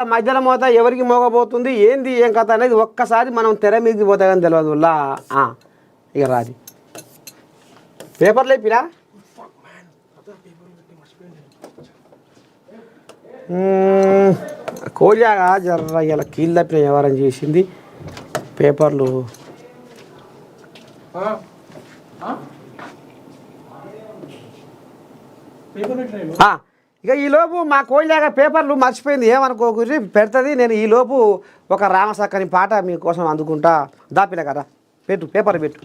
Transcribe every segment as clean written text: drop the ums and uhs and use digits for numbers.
మధ్యలో మోత ఎవరికి మోగబోతుంది ఏంది ఏం కథ అనేది ఒక్కసారి మనం తెర మీదకి పోతాయని తెలియదు ఇక రాది పేపర్లు అయిపోయినా కోజాగా జర్ర ఇలా కీళ్ళు తప్పిన వ్యవహారం చేసింది పేపర్లు ఇక ఈలోపు మా కోయిలాగా పేపర్లు మర్చిపోయింది ఏమనుకోకూరి పెడుతుంది నేను ఈలోపు ఒక రామసక్కని పాట మీకోసం అందుకుంటా దాపిన కదా పెట్టు పేపర్ పెట్టు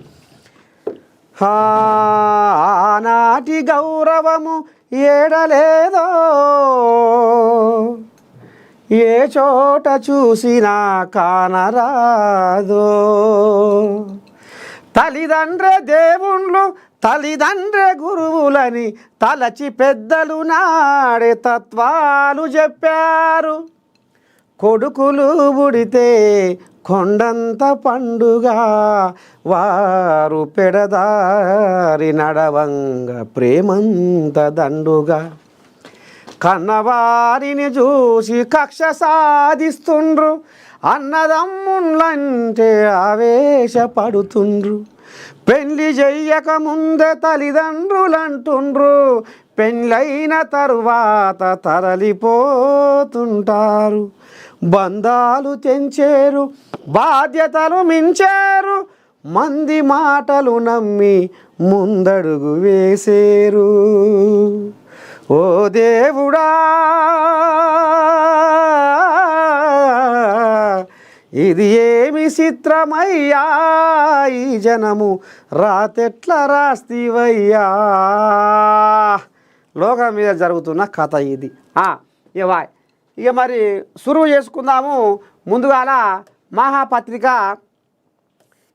ఆనాటి గౌరవము ఏడలేదో ఏ చోట చూసినా కానరాదో తల్లిదండ్రే దేవుళ్ళు తల్లిదండ్రే గురువులని తలచి పెద్దలు నాడే తత్వాలు చెప్పారు కొడుకులు పుడితే కొండంత పండుగ వారు పెడదారి నడవంగ ప్రేమంత దండుగా కన్నవారిని చూసి కక్ష సాధిస్తుండ్రు అన్నదమ్ముళ్ళంటే ఆవేశపడుతుండ్రు పెళ్లి చెయ్యక ముందే తల్లిదండ్రులంటుండ్రు పెళ్ళైన తరువాత తరలిపోతుంటారు బంధాలు తెంచేరు బాధ్యతలు మించారు మంది మాటలు నమ్మి ముందడుగు వేసేరు ఓ దేవుడా ఇది ఏమి చిత్రమయ్యా ఈ జనము రాతెట్ల రాస్తివయ్యా లోకం మీద జరుగుతున్న కథ ఇది ఇక మరి సురువు చేసుకుందాము ముందుగాల మహాపత్రిక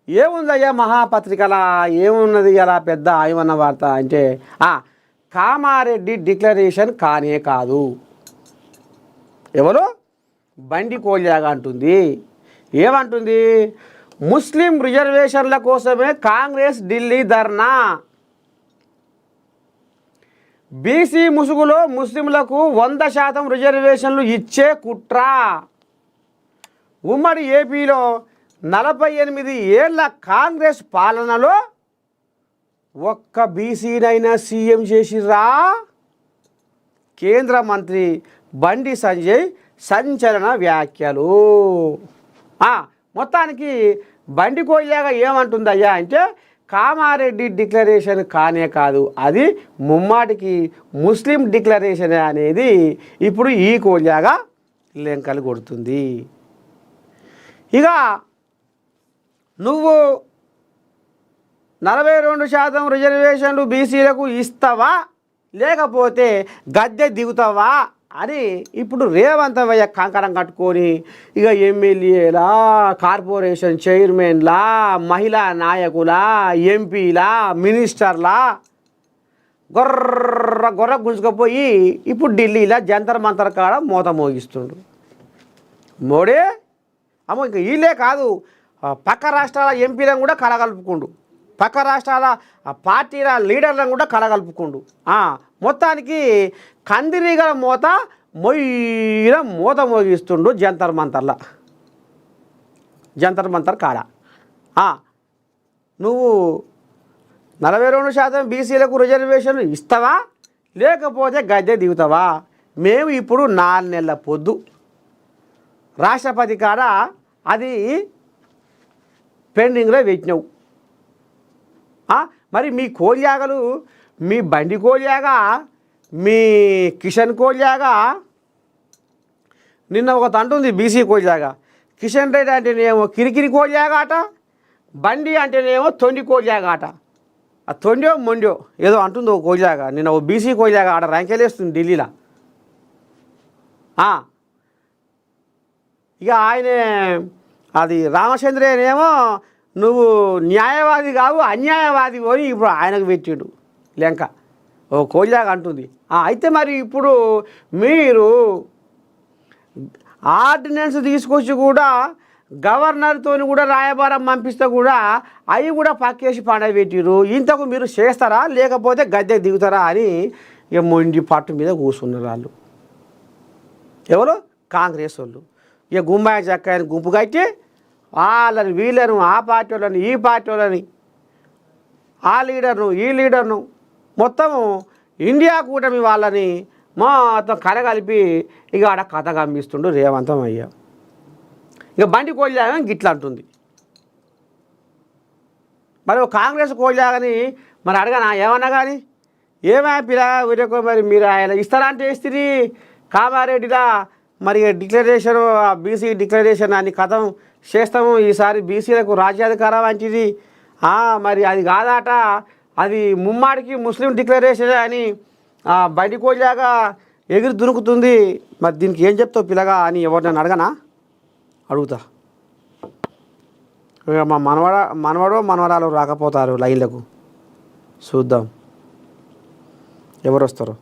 ఏముందయ్యా మహాపత్రికలా ఏమున్నది అలా పెద్ద ఆయమన్న వార్త అంటే కామారెడ్డి డిక్లరేషన్ కానే కాదు ఎవరు బండి కోల్యాగా అంటుంది ఏమంటుంది ముస్లిం రిజర్వేషన్ల కోసమే కాంగ్రెస్ ఢిల్లీ ధర్నా బీసీ ముసుగులో ముస్లింలకు 100% రిజర్వేషన్లు ఇచ్చే కుట్ర ఉమ్మడి ఏపీలో 48 ఏళ్ల కాంగ్రెస్ పాలనలో ఒక్క బీసీనైనా సీఎం చేసిర్రా కేంద్ర మంత్రి బండి సంజయ్ సంచలన వ్యాఖ్యలు మొత్తానికి బండి కోల్యాగా ఏమంటుందయ్యా అంటే కామారెడ్డి డిక్లరేషన్ కానే కాదు అది ముమ్మాటికి ముస్లిం డిక్లరేషన్ అనేది ఇప్పుడు ఈ కోల్యాగా లెంకలు కొడుతుంది ఇక నువ్వు 42% రిజర్వేషన్లు బీసీలకు ఇస్తావా లేకపోతే గద్దె దిగుతావా అని ఇప్పుడు రేవంతయ్య కంకణం కట్టుకొని ఇక ఎమ్మెల్యేలా కార్పొరేషన్ చైర్మన్లా మహిళా నాయకుల ఎంపీలా మినిస్టర్లా గొర్ర గుంజుకపోయి ఇప్పుడు ఢిల్లీలో జంతర్ మంతర్ కాడ మోత మోగిస్తుండ్రు మోడీ అమ్మో ఇంకా వీళ్ళే కాదు పక్క రాష్ట్రాల ఎంపీలను కూడా కలగలుపుకుండు పక్క రాష్ట్రాల పార్టీల లీడర్లను కూడా కలగలుపుకుండు మొత్తానికి కందిరీగల మోత మొయ్యిన మోత మోగిస్తుండు జంతర్ మంతర్ కాడ నువ్వు 42% బీసీలకు రిజర్వేషన్లు ఇస్తావా లేకపోతే గద్దె దిగుతావా మేము ఇప్పుడు 4 నెలల పొద్దు రాష్ట్రపతి కాడ అది పెండింగ్లో పెట్టినావు మరి మీ కోల్యాగలు మీ బండి కోల్యాగా మీ కిషన్ కోల్యాగా నిన్న ఒక తంటుంది బీసీ కోల్యాగా కిషన్ రెడ్డి అంటేనేమో కిరికిరి కోల్యాగా అట బండి అంటేనేమో తొండి కోల్యాగా అట ఆ తొండో మొండో ఏదో అంటుంది ఒక కోల్యాగా నిన్న ఓ బీసీ కోల్యాగా ఆడ ర్యాంకెలేస్తుంది ఢిల్లీలో ఇక ఆయనే అది రామచంద్రనేమో నువ్వు న్యాయవాది కావు అన్యాయవాది అని ఇప్పుడు ఆయనకు పెట్టిండు లెంక ఓ కోల్యాగా అంటుంది అయితే మరి ఇప్పుడు మీరు ఆర్డినెన్స్ తీసుకొచ్చి కూడా గవర్నర్తో కూడా రాయబారం పంపిస్తే కూడా అవి కూడా పక్కేసి పండబెట్టిరు ఇంతకు మీరు చేస్తారా లేకపోతే గద్దె దిగుతారా అని ఇక మొండి పట్టు మీద కూర్చున్నారు వాళ్ళు ఎవరు కాంగ్రెస్ వాళ్ళు ఇక గుమ్మాయి చక్కాయని గుంపు కట్టి వాళ్ళని వీళ్ళను ఆ పార్టీ వాళ్ళని ఈ పార్టీ వాళ్ళని ఆ లీడర్ను ఈ లీడర్ను మొత్తము ఇండియా కూటమి వాళ్ళని మొత్తం కలగలిపి ఇక ఆడ కథ కనిపిస్తుండు రేవంతం అయ్యా. ఇక బండి కోళ్ళాగా గిట్లా అంటుంది. మరి కాంగ్రెస్ కోళ్ళాగని మరి అడగనా ఏమన్నా కానీ ఏమైనా పిల్ల వీరకో మరి మీరు ఆయన ఇస్తారంటే ఇస్తుంది కామారెడ్డిలా మరి డిక్లరేషన్ బీసీ డిక్లరేషన్ అని కథం చేస్తాము ఈసారి బీసీలకు రాజ్యాధికారం వంటిది మరి అది కాదట అది ముమ్మాడికి ముస్లిం డిక్లరేషన్ అని బయటి కోళ్ళాగా ఎగిరి దునుకుతుంది. మరి దీనికి ఏం చెప్తావు పిల్లగా అని ఎవరినైనా అడగనా అడుగుతా. ఇక మా మనవడో మనవరాలు రాకపోతారు లైన్లకు చూద్దాం ఎవరు వస్తారో.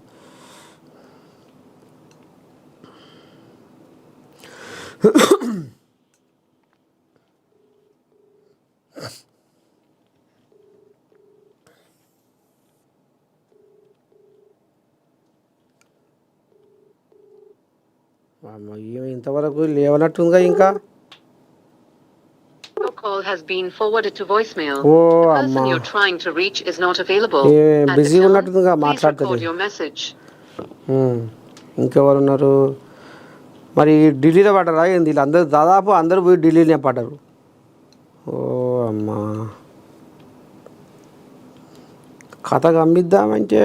ఇంతవరకు లేవనట్టుందిగా ఇంకా. బిజీ ఉన్నట్టుందిగా మాట్లాడుతుంది. ఇంకెవరు ఉన్నారు మరి ఢిల్లీలో పడ్డారా ఏంది వీళ్ళందరూ దాదాపు అందరూ పోయి ఢిల్లీలోనే పడ్డారు. ఓ అమ్మా కథ కమ్మిద్దామంటే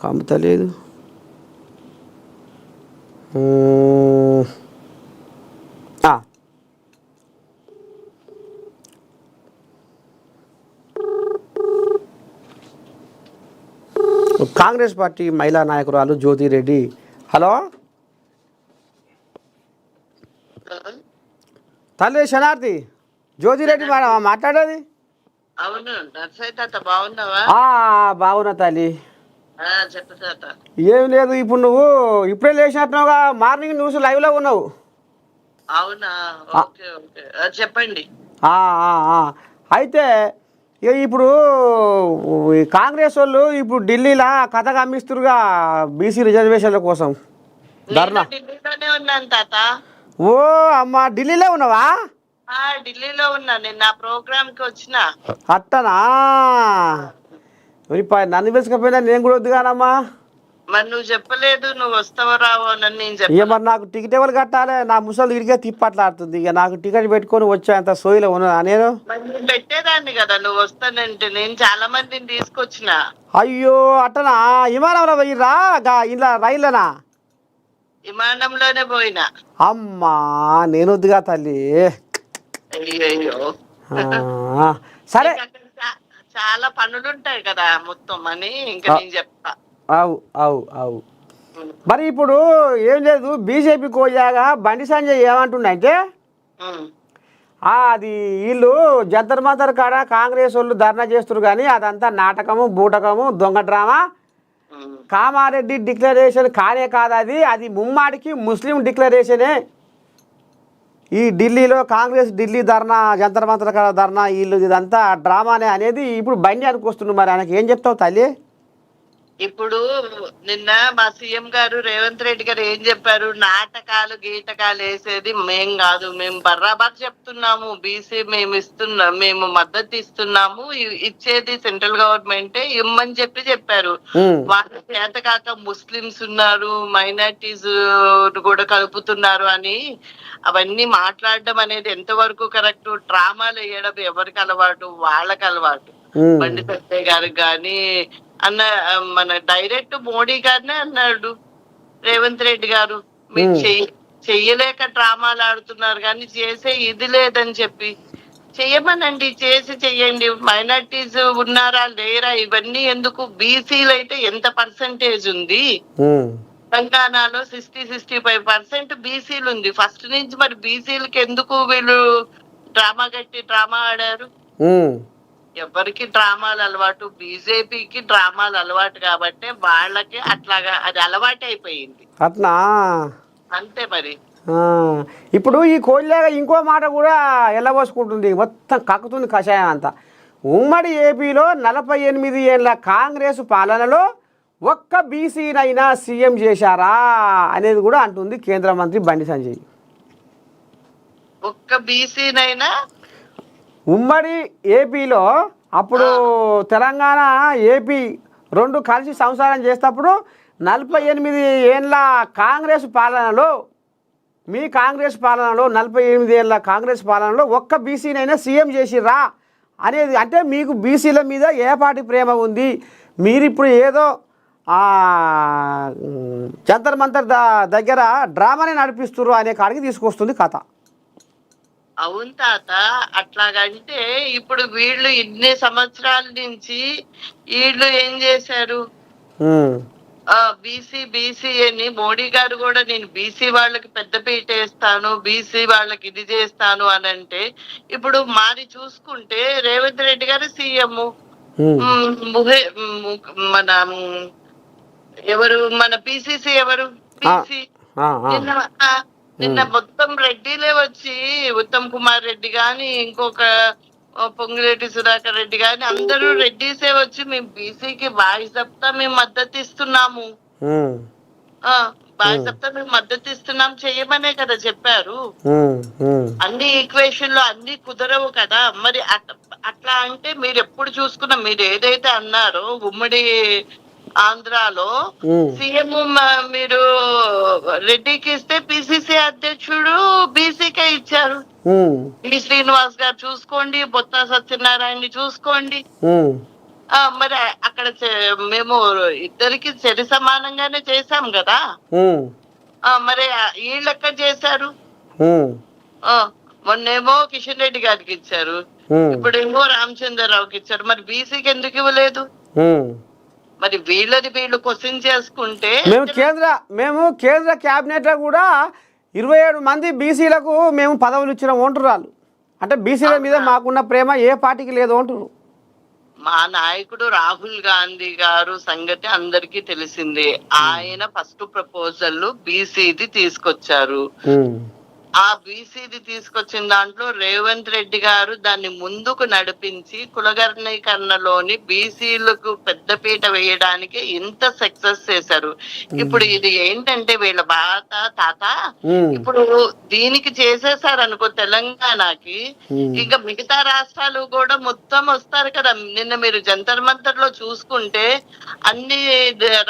కమ్ముతలేదు. కాంగ్రెస్ పార్టీ మహిళా నాయకురాలు జ్యోతిరెడ్డి. హలో తల్లి శనార్థి జ్యోతిరెడ్డి మేడం మాట్లాడేది. బాగున్నా తల్లి. ఏం లేదు ఇప్పుడు నువ్వు ఇప్పుడే లేచినట్టున్నావుగా మార్నింగ్ న్యూస్ లైవ్లో ఉన్నావు. చెప్పండి. అయితే ఇప్పుడు కాంగ్రెస్ వాళ్ళు ఇప్పుడు ఢిల్లీలో కథ కమ్మిస్తురుగా బీసీ రిజర్వేషన్ల కోసం ధర్నా. ఓ అమ్మా ఢిల్లీలో ఉన్నావా? ఢిల్లీలో ఉన్నా, నేను నా ప్రోగ్రామ్ కి వచ్చిన. అట్టనా? నన్ను పిలుచుకపోయినా నేను కూడా వద్దు కానమ్మా. మరి నువ్వు చెప్పలేదు నువ్వు వస్తావో రావో అని. ఇక మరి నాకు టికెట్ ఎవరు కట్టాలి? నా ముసలు ఇరిగే తిప్పట్లాడుతుంది. ఇక నాకు టికెట్ పెట్టుకొని వచ్చేంత సోయిలో ఉన్నా నేను. పెట్టేదాన్ని కదా నువ్వు వస్తానంటే. నేను చాలా మందిని తీసుకొచ్చిన. అయ్యో అట్టనా? విమానంలో పోయిర్రా ఇలా రైల్లోనా? విమానంలోనే పోయినా. అమ్మా నేను వద్దుగా తల్లి. అయ్యో సరే చాలా పనులు ఉంటాయి కదా మొత్తం అని ఇంకా నేను చెప్తా. అవు మరి ఇప్పుడు ఏం లేదు బీజేపీ కోయాగా బండి సంజయ్ ఏమంటుండంటే అది వీళ్ళు జంతర్ మంతర్ కాడ కాంగ్రెస్ వాళ్ళు ధర్నా చేస్తున్నారు కానీ అదంతా నాటకము బూటకము దొంగ డ్రామా. కామారెడ్డి డిక్లరేషన్ కానే కాదు, అది ముమ్మాడికి ముస్లిం డిక్లరేషనే. ఈ ఢిల్లీలో కాంగ్రెస్ ఢిల్లీ ధర్నా జంతర్ మంతర్ కాడ ధర్నా వీళ్ళు ఇదంతా డ్రామానే అనేది ఇప్పుడు బండి అనుకొస్తుంది. మరి ఆయనకి ఏం చెప్తావు తల్లి? ఇప్పుడు నిన్న మా సీఎం గారు రేవంత్ రెడ్డి గారు ఏం చెప్పారు? నాటకాలు గీటకాలు వేసేది మేం కాదు, మేము బర్రాబర్ చెప్తున్నాము. బీసీ మేము ఇస్తున్నాం, మేము మద్దతు ఇస్తున్నాము, ఇచ్చేది సెంట్రల్ గవర్నమెంటే ఇమ్మని చెప్పారు. వాళ్ళ చేత కాక ముస్లిమ్స్ ఉన్నారు, మైనారిటీస్ కూడా కలుపుతున్నారు అని అవన్నీ మాట్లాడడం అనేది ఎంతవరకు కరెక్ట్? డ్రామాలు వేయడం ఎవరికి అలవాటు? వాళ్ళకి అలవాటు. బండి సంజయ్ గారికి కానీ అన్న మన డైరెక్ట్ మోడీ గారినే అన్నాడు రేవంత్ రెడ్డి గారు, మీరు చెయ్యలేక డ్రామాలు ఆడుతున్నారు కానీ చేసే ఇది లేదని చెప్పి. చెయ్యమనండి, చెయ్యండి. మైనారిటీస్ ఉన్నారా లేరా ఇవన్నీ ఎందుకు? బీసీలు అయితే ఎంత పర్సంటేజ్ ఉంది? తెలంగాణలో 60-65% బీసీలు ఉంది ఫస్ట్ నుంచి. మరి బీసీలకి ఎందుకు వీళ్ళు డ్రామా ఆడారు? ఎవరికి డ్రామాలు అలవాటు? బీజేపీకి డ్రామాలు అలవాటు కాబట్టి వాళ్ళకి అట్లాగా అది అలవాటు అయిపోయింది. అట్లా అంతే మరి. ఇప్పుడు ఈ కోళ్ళగా ఇంకో మాట కూడా ఎల్లబోసుకుంటుంది, మొత్తం కక్కుతుంది కషాయం అంతా. ఉమ్మడి ఏపీలో 48 ఏళ్ళ కాంగ్రెస్ పాలనలో ఒక్క బీసీనైనా సీఎం చేశారా అనేది కూడా అంటుంది కేంద్ర మంత్రి బండి సంజయ్. ఒక్క బీసీనైనా ఉమ్మడి ఏపీలో అప్పుడు తెలంగాణ ఏపీ రెండు కలిసి సంసారం చేసేటప్పుడు 48 ఏళ్ళ కాంగ్రెస్ పాలనలో మీ కాంగ్రెస్ పాలనలో 48 ఏళ్ళ కాంగ్రెస్ పాలనలో ఒక్క బీసీనైనా సీఎం చేసిర్రా అనేది. అంటే మీకు బీసీల మీద ఏ పాటి ప్రేమ ఉంది, మీరు ఇప్పుడు ఏదో జంతర్ మంతర్ దగ్గర డ్రామానే నడిపిస్తున్నారు అనే కాడికి తీసుకొస్తుంది కథ. అవును తాత, అట్లాగంటే ఇప్పుడు వీళ్ళు ఇన్ని సంవత్సరాల నుంచి వీళ్ళు ఏం చేశారు? బీసీ అని మోడీ గారు కూడా నేను బీసీ వాళ్ళకి పెద్దపీట వేస్తాను, బీసీ వాళ్ళకి ఇది చేస్తాను అని అంటే, ఇప్పుడు మాది చూసుకుంటే రేవంత్ రెడ్డి గారు సీఎం, మన ఎవరు మన పిసిసి ఎవరు బీసీ. నిన్న మొత్తం రెడ్డిలే వచ్చి ఉత్తమ్ కుమార్ రెడ్డి గాని ఇంకొక పొంగిరెడ్డి సుధాకర్ రెడ్డి గాని అందరూ రెడ్డిసే వచ్చి మేము బీసీకి వాయిస్ చెప్తా మేము మద్దతు ఇస్తున్నాము, వాయిస్ చెప్తా మేము మద్దతు ఇస్తున్నాం చెయ్యమనే కదా చెప్పారు. అన్ని ఈక్వేషన్ లో అన్ని కుదరవు కదా. మరి అట్లా అంటే మీరు ఎప్పుడు చూసుకున్నా మీరు ఏదైతే అన్నారో ఉమ్మడి ఆంధ్రాలో సీఎం మీరు రెడ్డికి ఇస్తే పిసిసి అధ్యక్షుడు బీసీకే ఇచ్చారు. బి శ్రీనివాస్ గారు చూసుకోండి, బొత్స సత్యనారాయణ చూసుకోండి. మరి అక్కడ మేము ఇద్దరికి సరి సమానంగానే చేశాం కదా. మరి వీళ్ళు ఎక్కడ చేశారు? మొన్నేమో కిషన్ రెడ్డి గారికి ఇచ్చారు, ఇప్పుడేమో రామచంద్రరావుకి ఇచ్చారు. మరి బీసీకి ఎందుకు ఇవ్వలేదు? మరి వీళ్ళు క్వశ్చన్ చేసుకుంటే మేము కేంద్ర క్యాబినెట్ లో కూడా 27 మంది బీసీలకు మేము పదవులు ఇచ్చిన అంటున్నారు. అంటే బీసీల మీద మాకున్న ప్రేమ ఏ పార్టీకి లేదు అంటున్నారు. మా నాయకుడు రాహుల్ గాంధీ గారు సంగతి అందరికీ తెలిసిందే. ఆయన ఫస్ట్ ప్రపోజల్ బీసీది తీసుకొచ్చారు. ఆ బీసీది తీసుకొచ్చిన దాంట్లో రేవంత్ రెడ్డి గారు దాన్ని ముందుకు నడిపించి కులగణీకరణలోని బీసీలకు పెద్దపీట వేయడానికి ఇంత సక్సెస్ చేశారు. ఇప్పుడు ఇది ఏంటంటే వీళ్ళ బాధ తాత, ఇప్పుడు దీనికి చేసేసారు అనుకో తెలంగాణకి, ఇంకా మిగతా రాష్ట్రాలు కూడా మొత్తం వస్తారు కదా. నిన్న మీరు జంతర్ మంతర్ లో చూసుకుంటే అన్ని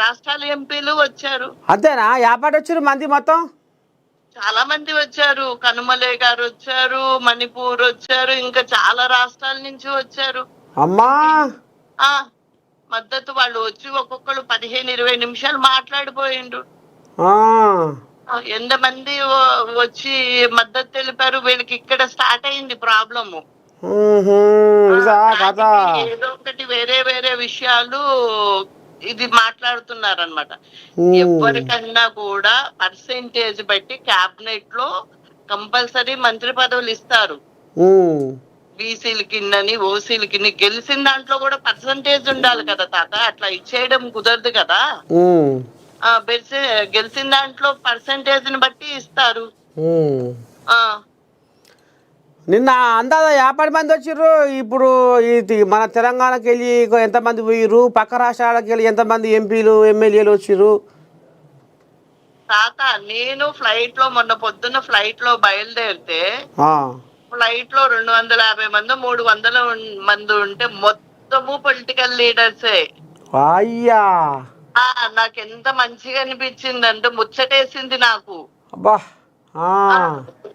రాష్ట్రాల ఎంపీలు వచ్చారు. అంతేనా? యాపాటి వచ్చారు మంది మొత్తం చాలా మంది వచ్చారు. కనుమలే గారు వచ్చారు, మణిపూర్ వచ్చారు, ఇంకా చాలా రాష్ట్రాల నుంచి వచ్చారు. అమ్మా మద్దతు వాళ్ళు వచ్చి ఒక్కొక్కరు 15-20 నిమిషాలు మాట్లాడిపోయిండ్రు. ఎంతమంది వచ్చి మద్దతు తెలిపారు. వీళ్ళకి ఇక్కడ స్టార్ట్ అయింది ప్రాబ్లము. ఏదో ఒకటి వేరే వేరే విషయాలు ఇది మాట్లాడుతున్నారనమాట. ఎవరికన్నా కూడా పర్సెంటేజ్ బట్టి క్యాబినెట్ లో కంపల్సరీ మంత్రి పదవులు ఇస్తారు. బీసీల కిందని ఓసీల కింద గెలిచిన దాంట్లో కూడా పర్సెంటేజ్ ఉండాలి కదా తాత. అట్లా ఇచ్చేయడం కుదరదు కదా. గెలిచిన దాంట్లో పర్సెంటేజ్ ని బట్టి ఇస్తారు. నిన్న అందాజ 50 మంది వచ్చిర్రు. ఇప్పుడు మన తెలంగాణకి వెళ్ళి ఎంతమంది పోయిర్రు, పక్క రాష్ట్రాలకు వెళ్ళి ఎంతమంది ఎంపీలు ఎమ్మెల్యేలు వచ్చిర్రు? తాత నేను ఫ్లైట్ లో మొన్న పొద్దున్న ఫ్లైట్ లో బయలుదేరితే ఫ్లైట్ లో 250 మంది 300 మంది ఉంటే మొత్తము పొలిటికల్ లీడర్సే. అయ్యా నాకు ఎంత మంచిగా అనిపించింది అంటే ముచ్చటేసింది నాకు.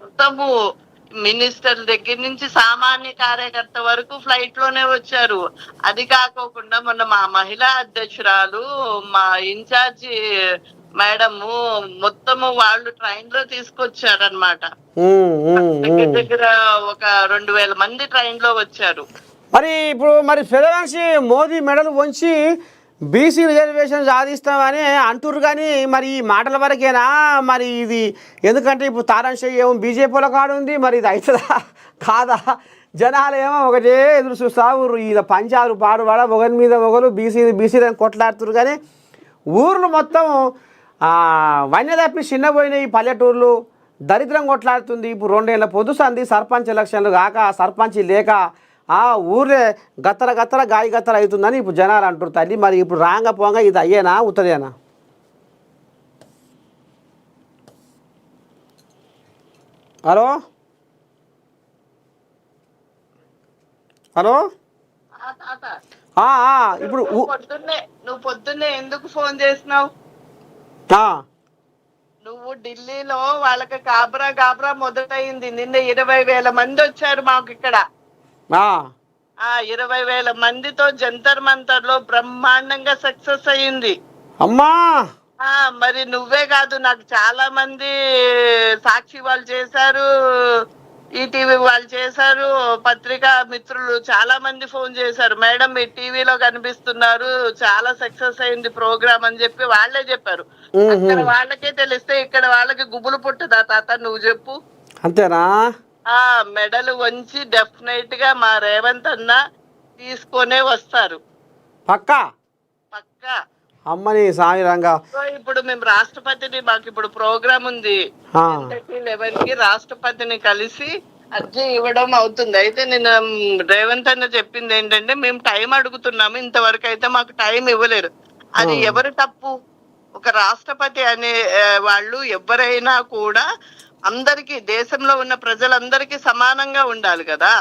మొత్తము మినిస్టర్ దగ్గర నుంచి సామాన్య కార్యకర్త వరకు ఫ్లైట్ లోనే వచ్చారు. అది కాకోకుండా మొన్న మా మహిళా అధ్యక్షురాలు, మా ఇన్ఛార్జి మేడము మొత్తము వాళ్ళు ట్రైన్ లో తీసుకొచ్చారనమాట. దగ్గర ఒక 2000 మంది ట్రైన్ లో వచ్చారు. మరి ఇప్పుడు ఫెడరెన్సీ మోదీ మెడలు వంచి బీసీ రిజర్వేషన్ సాధిస్తామని అంటుర్రు. కానీ మరి ఈ మాటల వరకేనా? మరి ఇది ఎందుకంటే ఇప్పుడు తారాంశయ్య ఏమో బీజేపీలో కాడు ఉంది, మరి ఇది అవుతుందా కాదా? జనాలు ఏమో ఒకటే ఎదురు చూస్తా ఊరు. ఇలా పంచారు పాడువాడ ఒకరి మీద ఒకరు బీసీలను కొట్లాడుతురు. కానీ ఊర్లు మొత్తం వన్య తప్పి చిన్నపోయినాయి. పల్లెటూర్లు దరిద్రం కొట్లాడుతుంది. ఇప్పుడు 2 ఏళ్ళ పొద్దు సంది సర్పంచ్ ఎలక్షన్లు కాక సర్పంచ్ లేక ఆ ఊరే గత్తర గత్తర గాయ గత్తర అవుతుందని ఇప్పుడు జనాలు అంటారు తల్లి. మరి ఇప్పుడు రాంగ పోంగ ఇది అయ్యేనా ఉత్తదేనా? హలో హలో ఇప్పుడు నువ్వు పొద్దున్నే ఎందుకు ఫోన్ చేసినావు? నువ్వు ఢిల్లీలో వాళ్ళకి గాబరా గాబరా మొదలైంది. నిన్న 20,000 మంది వచ్చారు మాకు ఇక్కడ. 20,000 మందితో జంతర్ మంతర్ లో బ్రహ్మాండంగా సక్సెస్ అయ్యింది. అమ్మా మరి నువ్వే కాదు, నాకు చాలా మంది సాక్షి వాళ్ళు చేశారు, ఈటీవీ వాళ్ళు చేశారు, పత్రికా మిత్రులు చాలా మంది ఫోన్ చేశారు. మేడం మీ టీవీలో కనిపిస్తున్నారు, చాలా సక్సెస్ అయింది ప్రోగ్రామ్ అని చెప్పి వాళ్ళే చెప్పారు. అక్కడ వాళ్ళకే తెలిస్తే ఇక్కడ వాళ్ళకి గుబులు పుట్టదా తాత? నువ్వు చెప్పు. అంతేనా? మెడలు వంచి డెఫినెట్ గా మా రేవంత్ అన్న తీసుకొనే వస్తారు. పక్కా పక్కా. అమ్మని సామి రంగా. ఇప్పుడు మేము రాష్ట్రపతిని, మాకు ఇప్పుడు ప్రోగ్రామ్ ఉంది 11 కి రాష్ట్రపతిని కలిసి అర్జీ ఇవ్వడం అవుతుంది. అయితే నేను రేవంత్ అన్న చెప్పింది ఏంటంటే, మేము టైం అడుగుతున్నాము, ఇంతవరకు అయితే మాకు టైం ఇవ్వలేరు. అది ఎవరు తప్పు? ఒక రాష్ట్రపతి అనే వాళ్ళు ఎవరైనా కూడా అందరికి, దేశంలో ఉన్న ప్రజలందరికీ సమానంగా ఉండాలి కదా.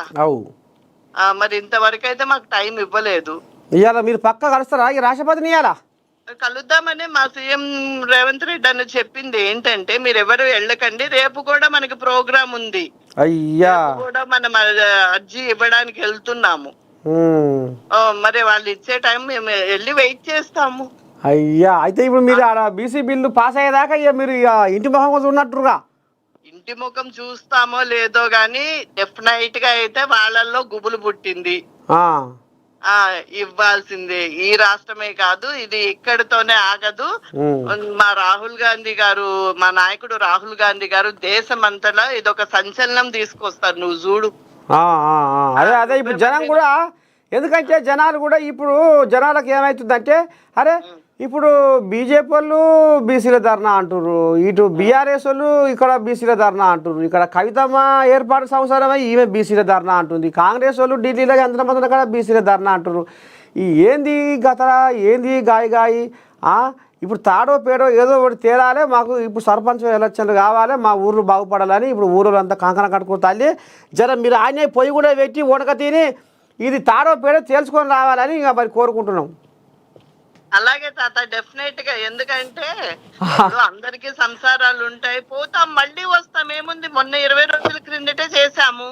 మరి ఇంతవరకు అయితే మాకు టైం ఇవ్వలేదు. ఇవాళ మీరు పక్క కలుస్తారా ఈ రాష్ట్రపతిని? ఇవాళ కలుద్దామని మా సీఎం రేవంత్ రెడ్డి అని చెప్పింది ఏంటంటే, మీరు ఎవరు వెళ్ళకండి, రేపు కూడా మనకి ప్రోగ్రామ్ ఉంది, అయ్యా కూడా మనం అర్జీ ఇవ్వడానికి వెళ్తున్నాము. మరి వాళ్ళు ఇచ్చే టైం మేము వెళ్ళి వెయిట్ చేస్తాము. అయ్యా అయితే ఇప్పుడు మీరు ఆడ బీసీ బిల్లు పాస్ అయ్యేదాకా ఇక మీరు ఇక ఇంటి ముఖం ఉన్నట్టుగా. ఇంటి ముఖం చూస్తామో లేదో గాని డెఫినెట్ గా అయితే వాళ్ళల్లో గుబులు పుట్టింది. ఇవ్వాల్సిందే. ఈ రాష్ట్రమే కాదు, ఇది ఇక్కడితోనే ఆగదు. మా రాహుల్ గాంధీ గారు, మా నాయకుడు రాహుల్ గాంధీ గారు దేశం అంతటా ఇదొక సంచలనం తీసుకొస్తారు. నువ్వు చూడు. అదే అదే ఇప్పుడు జనం కూడా, ఎందుకంటే జనాలు కూడా ఇప్పుడు జనాలకు ఏమవుతుందంటే, అరే ఇప్పుడు బీజేపీ వాళ్ళు బీసీల ధర్నా అంటుర్రు, ఇటు బీఆర్ఎస్ వాళ్ళు ఇక్కడ బీసీల ధర్నా అంటుర్రు, ఇక్కడ కవితమ్మ ఏర్పాటు సంవత్సరమై ఈమె బీసీల ధర్నా అంటుంది, కాంగ్రెస్ వాళ్ళు ఢిల్లీలో ఎంతమంది కూడా బీసీల ధర్నా అంటుర్రు. ఈ ఏంది గతరా, ఏంది గాయి ఇప్పుడు తాడో పేడో ఏదో ఒకటి తేలాలి మాకు. ఇప్పుడు సర్పంచ్ ఎలక్షన్లు కావాలి, మా ఊర్లు బాగుపడాలని ఇప్పుడు ఊళ్ళో అంతా కంకణ కట్టుకుంటాలి. జర మీరు ఆయన పొయ్యి కూడా పెట్టి ఉడక తిని ఇది తాడో పేడో తేల్చుకొని రావాలని ఇంకా మరి కోరుకుంటున్నాం. అలాగే తాత, డెఫినెట్ గా. ఎందుకంటే అందరికి సంసారాలు ఉంటాయి, పోతాం మళ్ళీ వస్తాం. ఏముంది, మొన్న 20 రోజుల క్రిందటే చేసాము,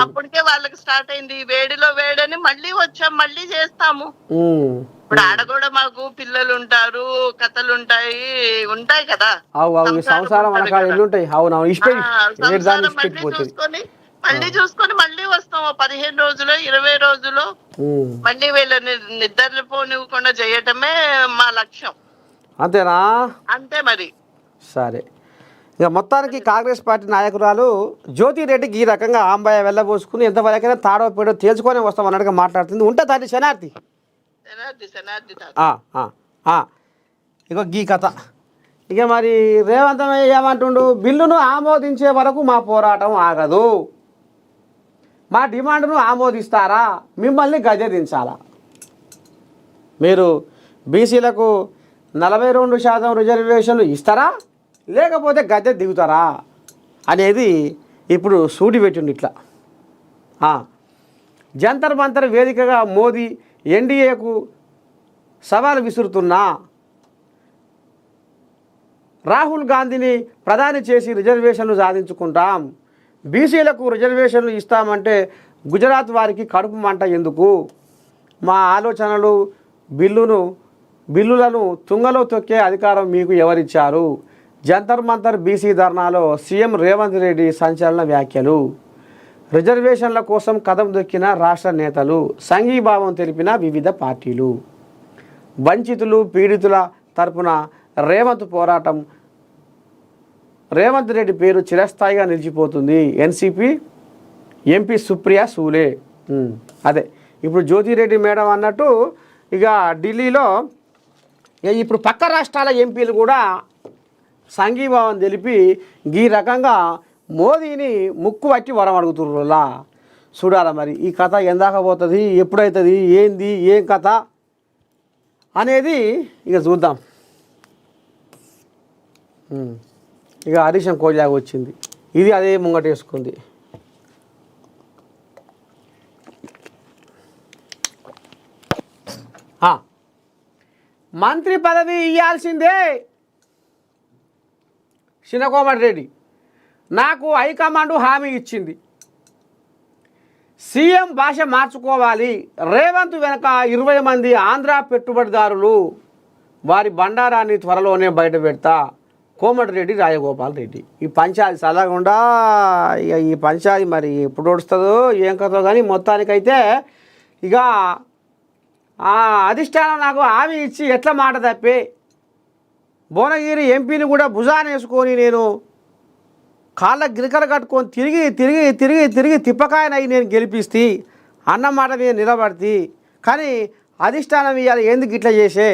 అప్పటికే వాళ్ళకి స్టార్ట్ అయింది. వేడిలో వేడని మళ్ళీ వచ్చాం, మళ్ళీ చేస్తాము. ఇప్పుడు ఆడ కూడా మాకు పిల్లలు ఉంటారు, కథలు ఉంటాయి కదా. సంసారం మళ్ళీ చూసుకొని మళ్ళీ వస్తాము. 15 రోజులు 20 రోజులు మళ్ళీ వీళ్ళని నిద్రపోనివ్వకుండా చేయటమే మా లక్ష్యం. అంతేనా? అంతే మరి. సరే, ఇక మొత్తానికి కాంగ్రెస్ పార్టీ నాయకురాలు జ్యోతిరెడ్డికి ఈ రకంగా ఆంబాయ వెళ్ళబోసుకుని ఎంతవరకైనా తాడో పేడో తేల్చుకొని వస్తాం అన్నట్టుగా మాట్లాడుతుంది. ఉంటే తల్లి శనార్థి ఇక గీ కథ. ఇక మరి రేవంత్ ఏమంటుండు, బిల్లును ఆమోదించే వరకు మా పోరాటం ఆగదు, మా డిమాండ్ను ఆమోదిస్తారా, మిమ్మల్ని గద్దెదించాలా, మీరు బీసీలకు 42% రిజర్వేషన్లు ఇస్తారా లేకపోతే గద్దె దిగుతారా అనేది ఇప్పుడు సూటి పెట్టిండు. ఇట్లా జంతర్ మంతర్ వేదికగా మోదీ ఎన్డీఏకు సవాలు విసురుతున్నా, రాహుల్ గాంధీని ప్రధాని చేసి రిజర్వేషన్లు సాధించుకుంటాం, బీసీలకు రిజర్వేషన్లు ఇస్తామంటే గుజరాత్ వారికి కడుపు మంట ఎందుకు, మా ఆలోచనలు బిల్లులను తుంగలో తొక్కే అధికారం మీకు ఎవరిచ్చారు, జంతర్ మంతర్ బీసీ ధర్నాలో సీఎం రేవంత్ రెడ్డి సంచలన వ్యాఖ్యలు, రిజర్వేషన్ల కోసం కదం దొక్కిన రాష్ట్ర నేతలు, సంఘీభావం తెలిపిన వివిధ పార్టీలు, వంచితులు పీడితుల తరపున రేవంత్ పోరాటం, రేవంత్ రెడ్డి పేరు చిరస్థాయిగా నిలిచిపోతుంది, ఎన్సీపీ ఎంపీ సుప్రియా సూలే. అదే ఇప్పుడు జ్యోతిరెడ్డి మేడం అన్నట్టు ఇక ఢిల్లీలో ఇప్పుడు పక్క రాష్ట్రాల ఎంపీలు కూడా సంఘీభావం తెలిపి ఈ రకంగా మోదీని ముక్కు పట్టి వరం అడుగుతుర్రులా. చూడాలి మరి ఈ కథ ఎందాక పోతుంది, ఎప్పుడవుతుంది, ఏంది ఏం కథ అనేది ఇక చూద్దాం. ఇక హరీశం కోయిలాగా వచ్చింది, ఇది అదే ముంగటేసుకుంది. మంత్రి పదవి ఇవ్వాల్సిందే చిన్నకోమటిరెడ్డి, నాకు హైకమాండ్ హామీ ఇచ్చింది. సీఎం భాష మార్చుకోవాలి. రేవంత్ వెనక 20 మంది ఆంధ్ర పెట్టుబడిదారులు, వారి బండారాన్ని త్వరలోనే బయట పెడతా. కోమటిరెడ్డి రాజగోపాల్ రెడ్డి. ఈ పంచాయతీ చల్లకుండా ఇక ఈ పంచాయతీ మరి ఎప్పుడు వస్తుందో ఏం కథో కానీ మొత్తానికైతే ఇక అధిష్టానం నాకు హామీ ఇచ్చి ఎట్లా మాట తప్పే భువనగిరి ఎంపీని కూడా భుజాన వేసుకొని నేను కాళ్ళ గిరికలు కట్టుకొని తిరిగి తిరిగి తిరిగి తిరిగి తిప్పకాయనై నేను గెలిపిస్తే అన్నమాట మీద నిలబడితే, కానీ అధిష్టానం ఇవాళ ఎందుకు ఇట్లా చేసే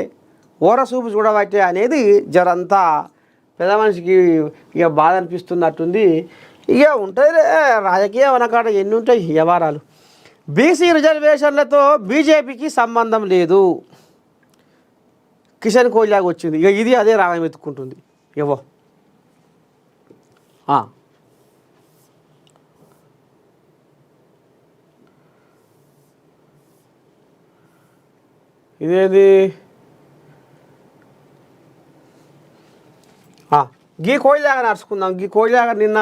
ఓరసూపు చూడబట్టే అనేది జరంతా పెద్ద మనిషికి ఇక బాధ అనిపిస్తున్నట్టుంది. ఇక ఉంటుంది రాజకీయం అనకాడ ఎన్ని ఉంటాయి వ్యవహారాలు. బీసీ రిజర్వేషన్లతో బీజేపీకి సంబంధం లేదు, కిషన్ కోయిలాగా వచ్చింది. ఇక ఇది అదే రాగం ఎత్తుకుంటుంది. ఏవో ఇదేది గీ కోయిలాగా నడుచుకుందాం. గీ కోయిలాగా నిన్న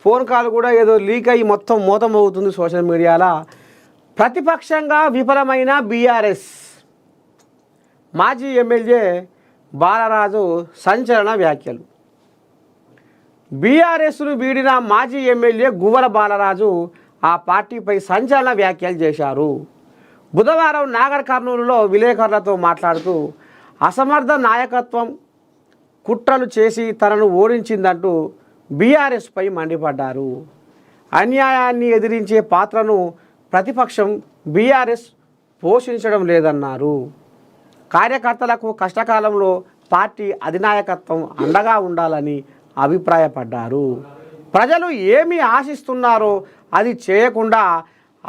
ఫోన్ కాల్ కూడా ఏదో లీక్ అయ్యి మొత్తం మోతం అవుతుంది సోషల్ మీడియాలో. ప్రతిపక్షంగా విఫలమైన బీఆర్ఎస్ మాజీ ఎమ్మెల్యే బాలరాజు సంచలన వ్యాఖ్యలు. బీఆర్ఎస్ను వీడిన మాజీ ఎమ్మెల్యే గువ్వల బాలరాజు ఆ పార్టీపై సంచలన వ్యాఖ్యలు చేశారు. బుధవారం నాగర్ కర్నూలులో విలేకరులతో మాట్లాడుతూ అసమర్థ నాయకత్వం కుట్రలు చేసి తనను ఓడించిందంటూ బీఆర్ఎస్పై మండిపడ్డారు. అన్యాయాన్ని ఎదిరించే పాత్రను ప్రతిపక్షం బీఆర్ఎస్ పోషించడం లేదన్నారు. కార్యకర్తలకు కష్టకాలంలో పార్టీ అధినాయకత్వం అండగా ఉండాలని అభిప్రాయపడ్డారు. ప్రజలు ఏమి ఆశిస్తున్నారో అది చేయకుండా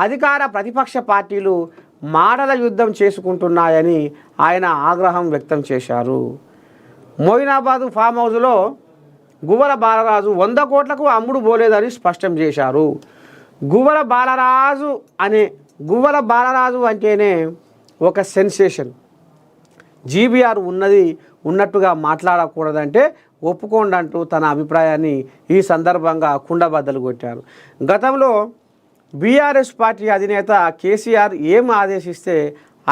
అధికార ప్రతిపక్ష పార్టీలు మాటల యుద్ధం చేసుకుంటున్నాయని ఆయన ఆగ్రహం వ్యక్తం చేశారు. మోయినాబాదు ఫామ్ హౌస్లో గువ్వల బాలరాజు 100 కోట్లకు అమ్ముడు పోలేదని స్పష్టం చేశారు. గువ్వల బాలరాజు అంటేనే ఒక సెన్సేషన్. జీబీఆర్ ఉన్నట్టుగా మాట్లాడకూడదంటే ఒప్పుకోండి అంటూ తన అభిప్రాయాన్ని ఈ సందర్భంగా కుండబద్దలు కొట్టారు. గతంలో బీఆర్ఎస్ పార్టీ అధినేత కేసీఆర్ ఏం ఆదేశిస్తే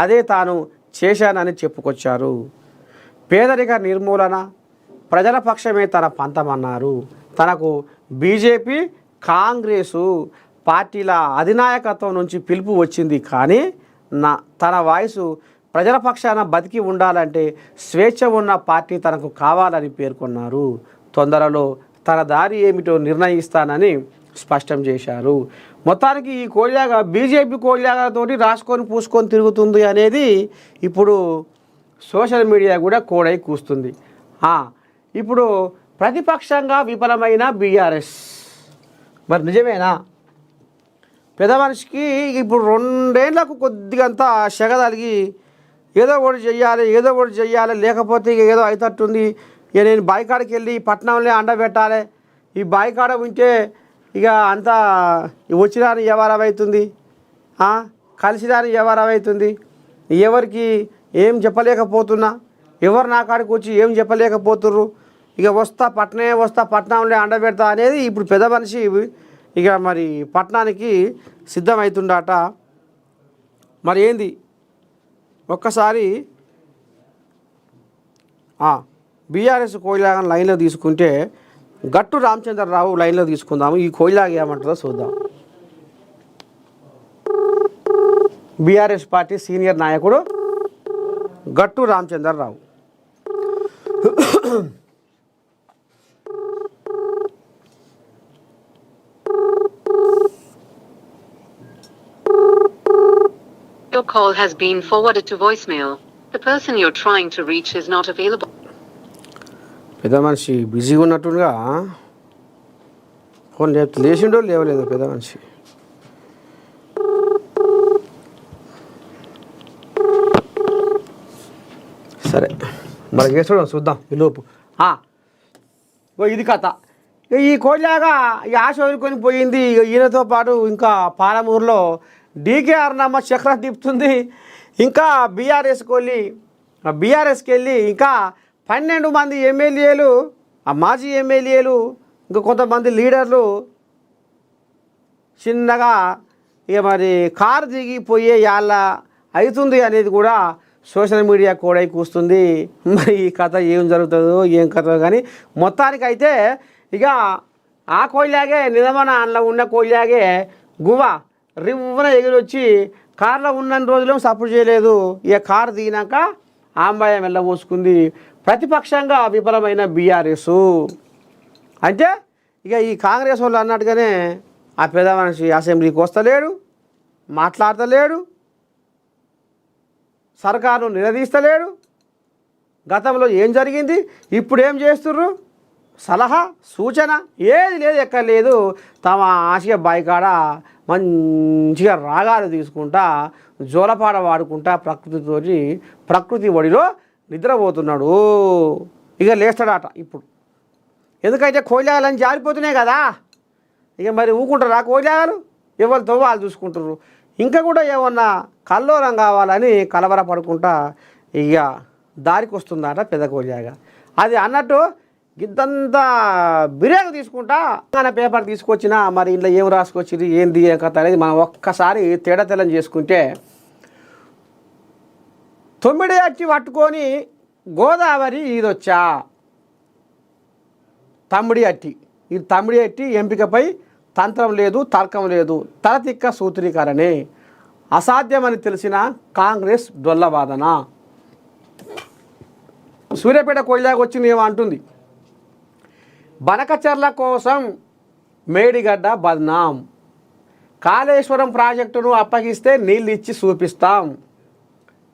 అదే తాను చేశానని చెప్పుకొచ్చారు. పేదరిక నిర్మూలన, ప్రజల పక్షమే తన పంతమన్నారు. తనకు బీజేపీ, కాంగ్రెసు పార్టీల అధినాయకత్వం నుంచి పిలుపు వచ్చింది, కానీ తన వాయిసు ప్రజల పక్షాన బతికి ఉండాలంటే స్వేచ్ఛ ఉన్న పార్టీ తనకు కావాలని పేర్కొన్నారు. తొందరలో తన దారి ఏమిటో నిర్ణయిస్తానని స్పష్టం చేశారు. మొత్తానికి ఈ కోయిలాగా బీజేపీ కోయిలాగాతోటి రాసుకొని పూసుకొని తిరుగుతుంది అనేది ఇప్పుడు సోషల్ మీడియా కూడా కోడై కూస్తుంది. ఇప్పుడు ప్రతిపక్షంగా విఫలమైన బీఆర్ఎస్ మరి నిజమేనా? పెద్ద మనిషికి ఇప్పుడు 2 ఏళ్లకు కొద్దిగంతా సెగదలిగి ఏదో ఒకటి చెయ్యాలి లేకపోతే ఇక ఏదో అవుతట్టుంది, ఇక నేను బాయికాడికి వెళ్ళి పట్టణంలో అండబెట్టాలి, ఈ బాయికాడ ఉంటే ఇక అంతా వచ్చిరాని వ్యవహారం అవుతుంది, కలిసిరాని వ్యవహారం అవుతుంది, ఎవరికి ఏం చెప్పలేకపోతున్నా, ఎవరు నా కాడికి వచ్చి ఏం చెప్పలేకపోతుర్రు, ఇక పట్టణంలో అండబెడతా అనేది ఇప్పుడు పెద్ద మనిషి ఇక మరి పట్టణానికి సిద్ధమవుతుండట. మరి ఏంది ఒక్కసారి బీఆర్ఎస్ కోయిలాగా లైన్లో తీసుకుంటే గట్టు రామచంద్రరావు లైన్లో తీసుకుందాము. ఈ కోయిలాగా ఏమంటుందో చూద్దాం. బీఆర్ఎస్ పార్టీ సీనియర్ నాయకుడు గట్టు Ramachandra Rao. Your call has been forwarded to voicemail. The person you're trying to reach is not available. పెద్ద మనిషి బిజీగా ఉన్నట్టుగా ఫోన్ లేచిండో లేవలేదు పెద్ద మనిషి. మరి చేస్తాడు చూద్దాం ఈలోపు ఇది కథ. ఈ కోయిలాగా ఈ ఆశ వదులుకొని పోయింది. ఈయనతో పాటు ఇంకా పాలమూరులో డీకేఆర్ నమ్మ చక్రం తిప్పుతుంది. ఇంకా బీఆర్ఎస్కి వెళ్ళి ఇంకా 12 మంది ఎమ్మెల్యేలు, మాజీ ఎమ్మెల్యేలు, ఇంకా కొంతమంది లీడర్లు చిన్నగా ఇక మరి కారు దిగిపోయే యాళ్ళ అవుతుంది అనేది కూడా సోషల్ మీడియా కూడా కూస్తుంది. మరి ఈ కథ ఏం జరుగుతుందో ఏం కథ కానీ మొత్తానికైతే ఇక ఆ కోయిలాగే నిజమైన అందులో ఉన్న కోయిలాగే గువ్వ రివ్వున ఎగిరొచ్చి కారులో ఉన్న రోజులు సపోర్ట్ చేయలేదు. ఇక కారు దిగినాక ఆంబాయం వెళ్ళబోసుకుంది. ప్రతిపక్షంగా విఫలమైన బీఆర్ఎస్. అంటే ఇక ఈ కాంగ్రెస్ వాళ్ళు అన్నట్టుగానే ఆ పెద్ద మనిషి అసెంబ్లీకి వస్తలేడు, మాట్లాడతలేడు, సర్కారు నిలదీస్తలేడు. గతంలో ఏం జరిగింది, ఇప్పుడు ఏం చేస్తుర్రు, సలహా సూచన ఏది లేదు, ఎక్కడ లేదు. తమ ఆశయ బాయికాడ మంచిగా రాగాలు తీసుకుంటా జోలపాడ వాడుకుంటా ప్రకృతి ఒడిలో నిద్రపోతున్నాడు. ఇక లేస్తాడట ఇప్పుడు. ఎందుకంటే కోయిలాగలని జారిపోతున్నాయి కదా. ఇక మరి ఊకుంటారా కోయిలాగలు? ఎవరితో వాళ్ళు చూసుకుంటారు. ఇంకా కూడా ఏమన్నా కల్లోలం కావాలని కలవరపడుకుంటా ఇక దారికి వస్తుందట పెద్ద కోయిలాగ. అది అన్నట్టు గిద్దంతా బిర్యానీ తీసుకుంటా మన పేపర్ తీసుకొచ్చినా మరి ఇంట్లో ఏం రాసుకొచ్చింది ఏంది ఏం కథ అనేది మనం ఒక్కసారి తేడతెల్లం చేసుకుంటే, 9 అట్టి పట్టుకొని గోదావరి ఈదొచ్చా. తమ్మిడి అట్టి ఎంపికపై తంత్రం లేదు, తర్కం లేదు, తలతిక్క సూత్రీకరణే. అసాధ్యమని తెలిసిన కాంగ్రెస్ డొల్లవాదన. సూర్యాపేట కోయిలాగా వచ్చింది ఏమంటుంది, బనకచర్ల కోసం మేడిగడ్డ బద్నాం, కాళేశ్వరం ప్రాజెక్టును అప్పగిస్తే నీళ్ళు ఇచ్చి చూపిస్తాం,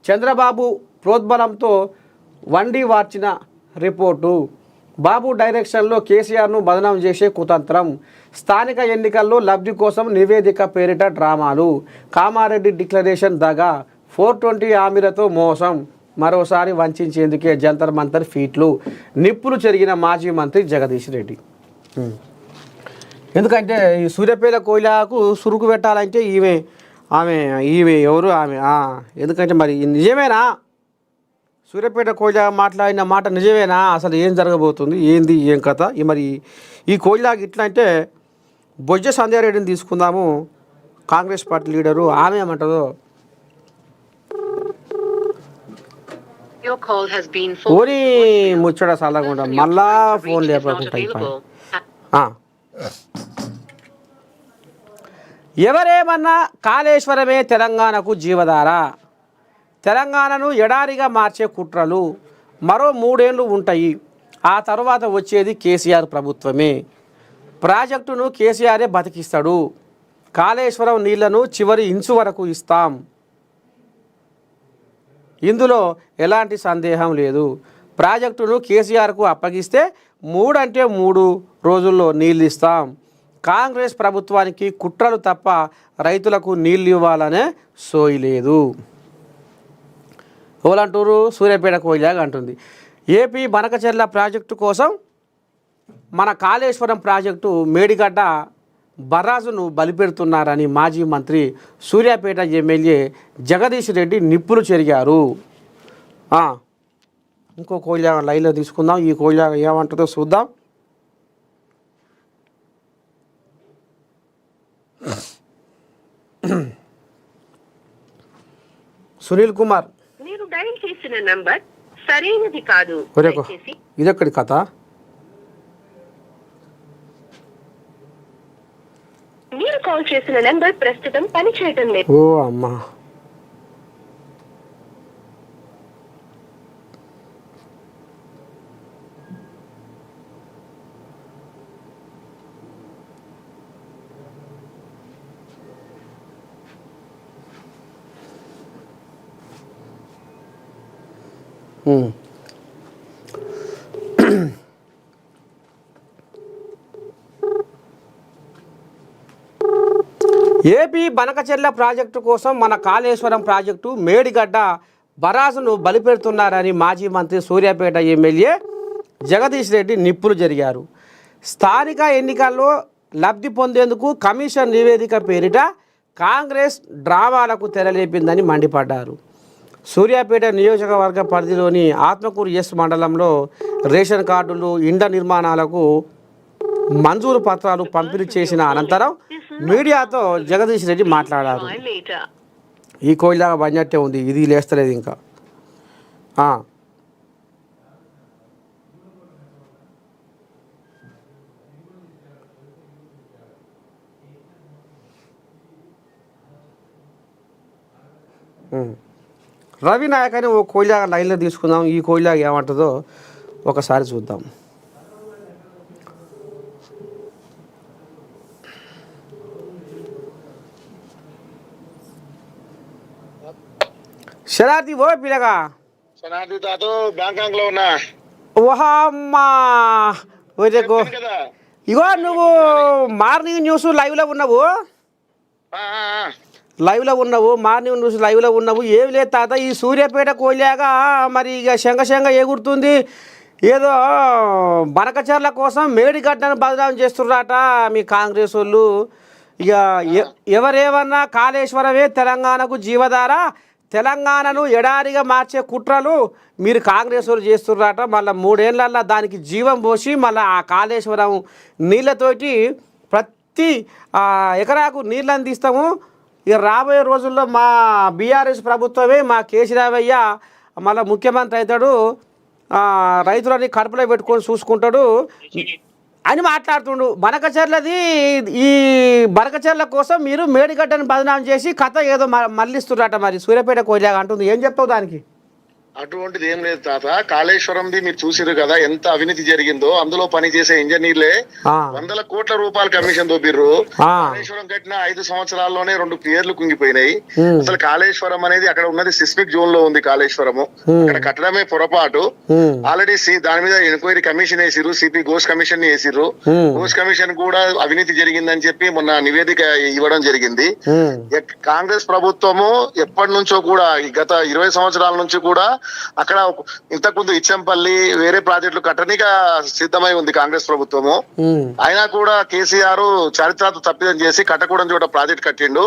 చంద్రబాబు ప్రోద్బలంతో వండి వార్చిన రిపోర్టు, బాబు డైరెక్షన్లో కేసీఆర్ను బదనాం చేసే కుతంత్రం, స్థానిక ఎన్నికల్లో లబ్ధి కోసం నివేదిక పేరిట డ్రామాలు, కామారెడ్డి డిక్లరేషన్ దగా, 420 హామీలతో మోసం, మరోసారి వంచేందుకే జంతర్ మంతర్ ఫీట్లు, నిప్పులు చెరిగిన మాజీ మంత్రి జగదీష్ రెడ్డి. ఎందుకంటే ఈ సూర్యాపేట కోయిలకు సురుకు పెట్టాలంటే ఆమె ఎవరు ఆమె. ఎందుకంటే మరి నిజమేనా సూర్యాపేట కోయిల మాట్లాడిన మాట నిజమేనా? అసలు ఏం జరగబోతుంది, ఏంది ఏం కథ? మరి ఈ కోయిలాకి ఇట్లా అంటే బొజ్జ సంధ్యారెడ్డిని తీసుకుందాము, కాంగ్రెస్ పార్టీ లీడరు. ఆమె ఏమంటుందో ఓని ముచ్చట చల్లకుండా మళ్ళా ఫోన్ లేపకుండా. ఎవరేమన్నా కాళేశ్వరమే తెలంగాణకు జీవధార, తెలంగాణను ఎడారిగా మార్చే కుట్రలు మరో 3 ఏళ్ళు ఉంటాయి. ఆ తర్వాత వచ్చేది కేసీఆర్ ప్రభుత్వమే. ప్రాజెక్టును కేసీఆరే బతికిస్తాడు. కాళేశ్వరం నీళ్లను చివరి ఇంచు వరకు ఇస్తాం, ఇందులో ఎలాంటి సందేహం లేదు. ప్రాజెక్టును కేసీఆర్కు అప్పగిస్తే 3 అంటే 3 రోజుల్లో నీళ్ళు ఇస్తాం. కాంగ్రెస్ ప్రభుత్వానికి కుట్రలు తప్ప రైతులకు నీళ్ళు ఇవ్వాలనే సోయి లేదు. ఎవరంటారు? సూర్యాపేట కోయిలాగా అంటుంది. ఏపీ బనకచెర్ల ప్రాజెక్టు కోసం మన కాళేశ్వరం ప్రాజెక్టు మేడిగడ్డ బర్రాజును బలిపెడుతున్నారని మాజీ మంత్రి సూర్యాపేట ఎమ్మెల్యే జగదీష్ రెడ్డి నిప్పులు చెరిగారు. ఇంకో కోయిలాగా లైన్లో తీసుకుందాం. ఈ కోయిలాగా ఏమంటుందో చూద్దాం. సునీల్ కుమార్, మీరు డైల్ చేసిన నంబర్ సరైనది కాదు. ఇదెక్కడి కథ? మీరు కాల్ చేసిన నంబర్ ప్రస్తుతం పనిచేయడం లేదు. ఓ అమ్మా, ఏపీ బనకచెర్ల ప్రాజెక్టు కోసం మన కాళేశ్వరం ప్రాజెక్టు మేడిగడ్డ బరాసును బలిపెడుతున్నారని మాజీ మంత్రి సూర్యాపేట ఎమ్మెల్యే జగదీష్ రెడ్డి నిప్పులు జరిగారు. స్థానిక ఎన్నికల్లో లబ్ధి పొందేందుకు కమిషన్ నివేదిక పేరిట కాంగ్రెస్ డ్రామాలకు తెరలేపిందని మండిపడ్డారు. సూర్యాపేట నియోజకవర్గ పరిధిలోని ఆత్మకూరు ఎస్ మండలంలో రేషన్ కార్డులు, ఇండ్ల నిర్మాణాలకు మంజూరు పత్రాలు పంపిణీ చేసిన అనంతరం మీడియాతో జగదీష్ రెడ్డి మాట్లాడారు. ఈ కోయిలాగా బంజట్టే ఉంది, ఇది లేస్తలేదు ఇంకా. రవి నాయక్ అని ఓ కోయిలాగా లైన్లో తీసుకుందాం. ఈ కోయిలాగా ఏమంటుందో ఒకసారి చూద్దాం. శరార్థి ఓ పిల్లగా శనార్థి తాతో బ్యాంకాక్ లో ఉన్నా. ఓహా అమ్మా ఇగో నువ్వు మార్నింగ్ న్యూస్ లైవ్లో ఉన్నావు, మార్నింగ్ న్యూస్ లైవ్లో ఉన్నావు. ఏమి లేదు తాత, ఈ సూర్యాపేట కోయిలాగా మరి ఇక శంగ ఎగురుతుంది. ఏదో బనకచర్ల కోసం మేడిగడ్డను బదనాం చేస్తున్నారట మీ కాంగ్రెస్ వాళ్ళు. ఇక ఎవరేమన్నా కాళేశ్వరమే తెలంగాణకు జీవధార, తెలంగాణను ఎడారిగా మార్చే కుట్రలు మీరు కాంగ్రెస్ వాళ్ళు చేస్తున్నారట. మళ్ళీ 3 ఏళ్ళల్లో దానికి జీవం పోసి మళ్ళీ ఆ కాళేశ్వరం నీళ్ళతోటి ప్రతి ఎకరాకు నీళ్ళు అందిస్తాము. ఇక రాబోయే రోజుల్లో మా బీఆర్ఎస్ ప్రభుత్వమే, మా కేసీరావయ్య మళ్ళీ ముఖ్యమంత్రి అవుతాడు, రైతులని కడుపులో పెట్టుకొని చూసుకుంటాడు అని మాట్లాడుతుండు. బనకచర్లది ఈ బనకచర్ల కోసం మీరు మేడిగడ్డను బదనాం చేసి కథ ఏదో మళ్ళిస్తున్నట. మరి సూర్యాపేట కోయిలాగా అంటుంది, ఏం చెప్తావు దానికి? అటువంటిది ఏం లేదు తాత. కాళేశ్వరంది మీరు చూసిరు కదా ఎంత అవినీతి జరిగిందో. అందులో పనిచేసే ఇంజనీర్లే 100 కోట్ల రూపాయలు కమిషన్ దోపిర్రు. కాళేశ్వరం కట్టిన 5 సంవత్సరాల్లోనే 2 పియర్లు కుంగిపోయినాయి. అసలు కాళేశ్వరం అనేది అక్కడ ఉన్నది సిస్మిక్ జోన్ లో ఉంది. కాళేశ్వరము అక్కడ కట్టడమే పొరపాటు. ఆల్రెడీ దాని మీద ఎంక్వైరీ కమిషన్ వేసిర్రు, సిపి ఘోష్ కమిషన్ వేసిర్రు. ఘోష్ కమిషన్ కూడా అవినీతి జరిగిందని చెప్పి మొన్న నివేదిక ఇవ్వడం జరిగింది. కాంగ్రెస్ ప్రభుత్వము ఎప్పటి నుంచో కూడా గత 20 సంవత్సరాల నుంచి కూడా అక్కడ ఇంతకుముందు ఇచ్చంపల్లి వేరే ప్రాజెక్టులు కట్టనిగా సిద్ధమై ఉంది కాంగ్రెస్ ప్రభుత్వము. అయినా కూడా కేసీఆర్ చారిత్రాత్మక తప్పిదం చేసి కట్టకూడని చోట ప్రాజెక్ట్ కట్టిండు.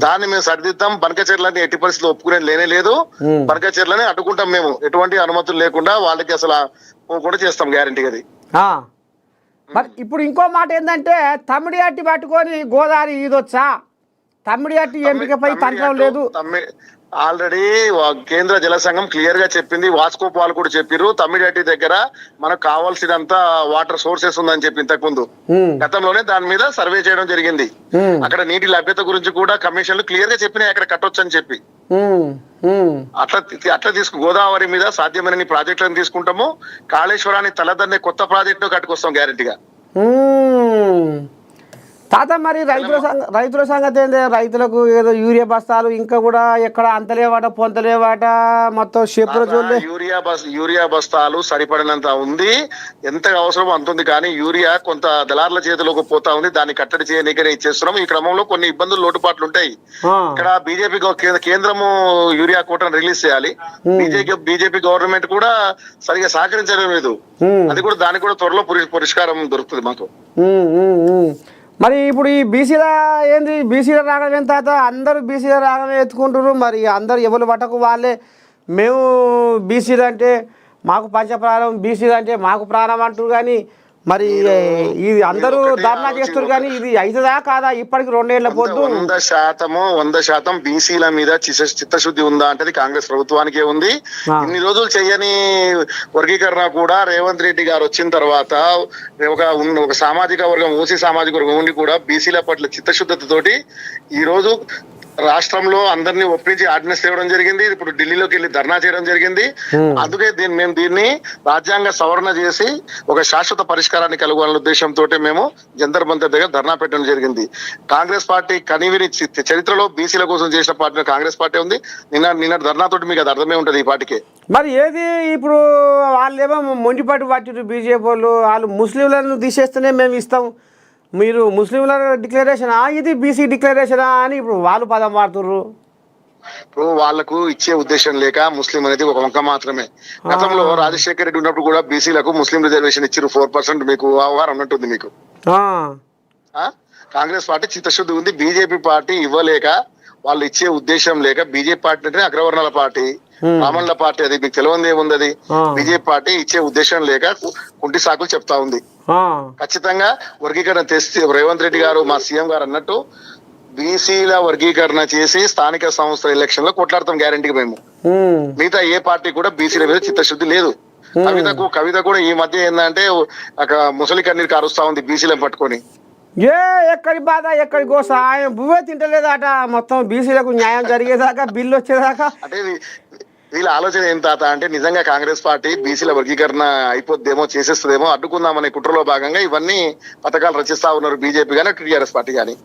దాన్ని మేము సరిదిద్దాం. బనకచెర్లని ఎట్టి పరిస్థితుల్లో ఒప్పుకునేది లేనే లేదు. బనకచెర్లని అడ్డుకుంటాం మేము, ఎటువంటి అనుమతులు లేకుండా. వాళ్ళకి అసలు కూడా చేస్తాం గ్యారంటీ అది. మరి ఇప్పుడు ఇంకో మాట ఏంటంటే, తమ్మిడి అట్టి పట్టుకొని గోదావరి ఈదొచ్చా? తమ్మిడి అట్టి ఎంపికపై తంత్రం లేదు. ఆల్రెడీ కేంద్ర జల సంఘం క్లియర్ గా చెప్పింది. వాస్కో పాల్ కూడా చెప్పారు తమ్మిడి దగ్గర మనకు కావాల్సినంత వాటర్ సోర్సెస్ ఉందని చెప్పి ఇంతకు ముందు గతంలోనే దాని మీద సర్వే చేయడం జరిగింది. అక్కడ నీటి లభ్యత గురించి కూడా కమిషన్లు క్లియర్ గా చెప్పినాయి అక్కడ కట్టొచ్చు అని చెప్పి. అట్లా గోదావరి మీద సాధ్యమైన ప్రాజెక్టులను తీసుకుంటాము. కాళేశ్వరాన్ని తలదన్నే కొత్త ప్రాజెక్టు కట్టుకొస్తాం గ్యారెంటీగా. తాత మరి రైతుల సంగతి ఏంది? రైతులకు ఏదో యూరియా బస్తాలు ఇంకా కూడా ఎక్కడ అంతలేవాట పొంతలేవాట, మొత్తం యూరియా బస్తాలు సరిపడినంత ఉంది. ఎంత అవసరమో అంత ఉంది. కానీ యూరియా కొంత దళారుల చేతిలోకి పోతా ఉంది. దాన్ని కట్టడి చేయనీకనే ఇచ్చేస్తున్నాం. ఈ క్రమంలో కొన్ని ఇబ్బందులు, లోటుపాట్లు ఉంటాయి. ఇక్కడ బీజేపీ కేంద్రము యూరియా కోటను రిలీజ్ చేయాలి. బీజేపీ గవర్నమెంట్ కూడా సరిగా సహకరించడం లేదు. అది కూడా దానికి కూడా త్వరలో పరిష్కారం దొరుకుతుంది మాకు. మరి ఇప్పుడు ఈ బీసీల ఏంది, బీసీల రాగం ఎంత? అందరూ బీసీల రాగమే ఎత్తుకుంటారు. మరి అందరు ఎవరు పట్టకు వాళ్ళే మేము బీసీలు అంటే మాకు పంచప్రాణం, బీసీలు అంటే మాకు ప్రాణం అంటారు. కానీ మరి ఇది అందరూ ధర్నా చేస్తారు. కానీ ఇది అవుతుందా కాదా? ఇప్పటికి 2 ఏళ్ల పొద్దు 100% బీసీల మీద చిత్తశుద్ధి ఉందా అంటే కాంగ్రెస్ ప్రభుత్వానికే ఉంది. ఇన్ని రోజులు చెయ్యని వర్గీకరణ కూడా రేవంత్ రెడ్డి గారు వచ్చిన తర్వాత ఒక సామాజిక వర్గం, ఓసీ సామాజిక వర్గం ఉండి కూడా బీసీల పట్ల చిత్తశుద్ధతతోటి ఈ రోజు రాష్ట్రంలో అందరినీ ఒప్పించి ఆర్డినెన్స్ తేవడం జరిగింది. ఇప్పుడు ఢిల్లీలోకి వెళ్ళి ధర్నా చేయడం జరిగింది. అందుకే మేము దీన్ని రాజ్యాంగ సవరణ చేసి ఒక శాశ్వత పరిష్కారాన్ని కలుగుతున్న ఉద్దేశంతో మేము జంతర్ మంతర్ దగ్గర ధర్నా పెట్టడం జరిగింది. కాంగ్రెస్ పార్టీ కనీవిని చరిత్రలో బీసీల కోసం చేసిన పార్టీ కాంగ్రెస్ పార్టీ ఉంది. నిన్న ధర్నాతోటి మీకు అది అర్థమే ఉంటుంది ఈ పార్టీకి. మరి ఏది ఇప్పుడు వాళ్ళేమో మొండిపాటు పట్టిరు బీజేపీ వాళ్ళు. వాళ్ళు ముస్లింలను తీసేస్తేనే మేము ఇస్తాం, మీరు ముస్లింల డిక్లరేషనా ఇది బీసీ డిక్లరేషనా అని ఇప్పుడు వాళ్ళు పదం వాడుతుర్రు. ఇప్పుడు వాళ్ళకు ఇచ్చే ఉద్దేశం లేక ముస్లిం అనేది ఒక వంక మాత్రమే. గతంలో రాజశేఖర రెడ్డి ఉన్నప్పుడు కూడా బీసీలకు ముస్లిం రిజర్వేషన్ ఇచ్చారు 4%. మీకు అవగాహన ఉన్నట్టుంది మీకు. కాంగ్రెస్ పార్టీ చిత్తశుద్ధి ఉంది, బీజేపీ పార్టీ ఇవ్వలేక వాళ్ళు ఇచ్చే ఉద్దేశం లేక, బీజేపీ పార్టీ అంటే అగ్రవర్ణాల పార్టీ, బ్రాహ్మణుల పార్టీ, అది మీకు తెలియదు ఏముంది, అది బీజేపీ పార్టీ ఇచ్చే ఉద్దేశం లేక కుంటి సాకులు చెప్తా ఉంది. ఖచ్చితంగా వర్గీకరణ తెస్తే రేవంత్ రెడ్డి గారు మా సీఎం గారు అన్నట్టు బీసీల వర్గీకరణ చేసి స్థానిక సంస్థల ఎలక్షన్ లో కొట్లాడతాం గ్యారంటీగా మేము. మిగతా ఏ పార్టీ కూడా బీసీల మీద చిత్తశుద్ధి లేదు. కవిత కూడా ఈ మధ్య ఏంటంటే ముసలి కన్నీరు కారుస్తా ఉంది బీసీలను పట్టుకొని. ఎక్కడి బాధ ఎక్కడి గోస, ఆయన బువ్వే తింటలేదట. మొత్తం బీసీలకు న్యాయం జరిగేదాకా, బిల్లు వచ్చేదాకా. అంటే వీళ్ళ ఆలోచన ఏం తాత అంటే, నిజంగా కాంగ్రెస్ పార్టీ బీసీల వర్గీకరణ అయిపోద్దేమో, చేసేస్తుందేమో, అడ్డుకుందామనే కుట్రలో భాగంగా ఇవన్నీ పథకాలు రచిస్తా ఉన్నారు బీజేపీ కానీ టీఆర్ఎస్ పార్టీ కానీ.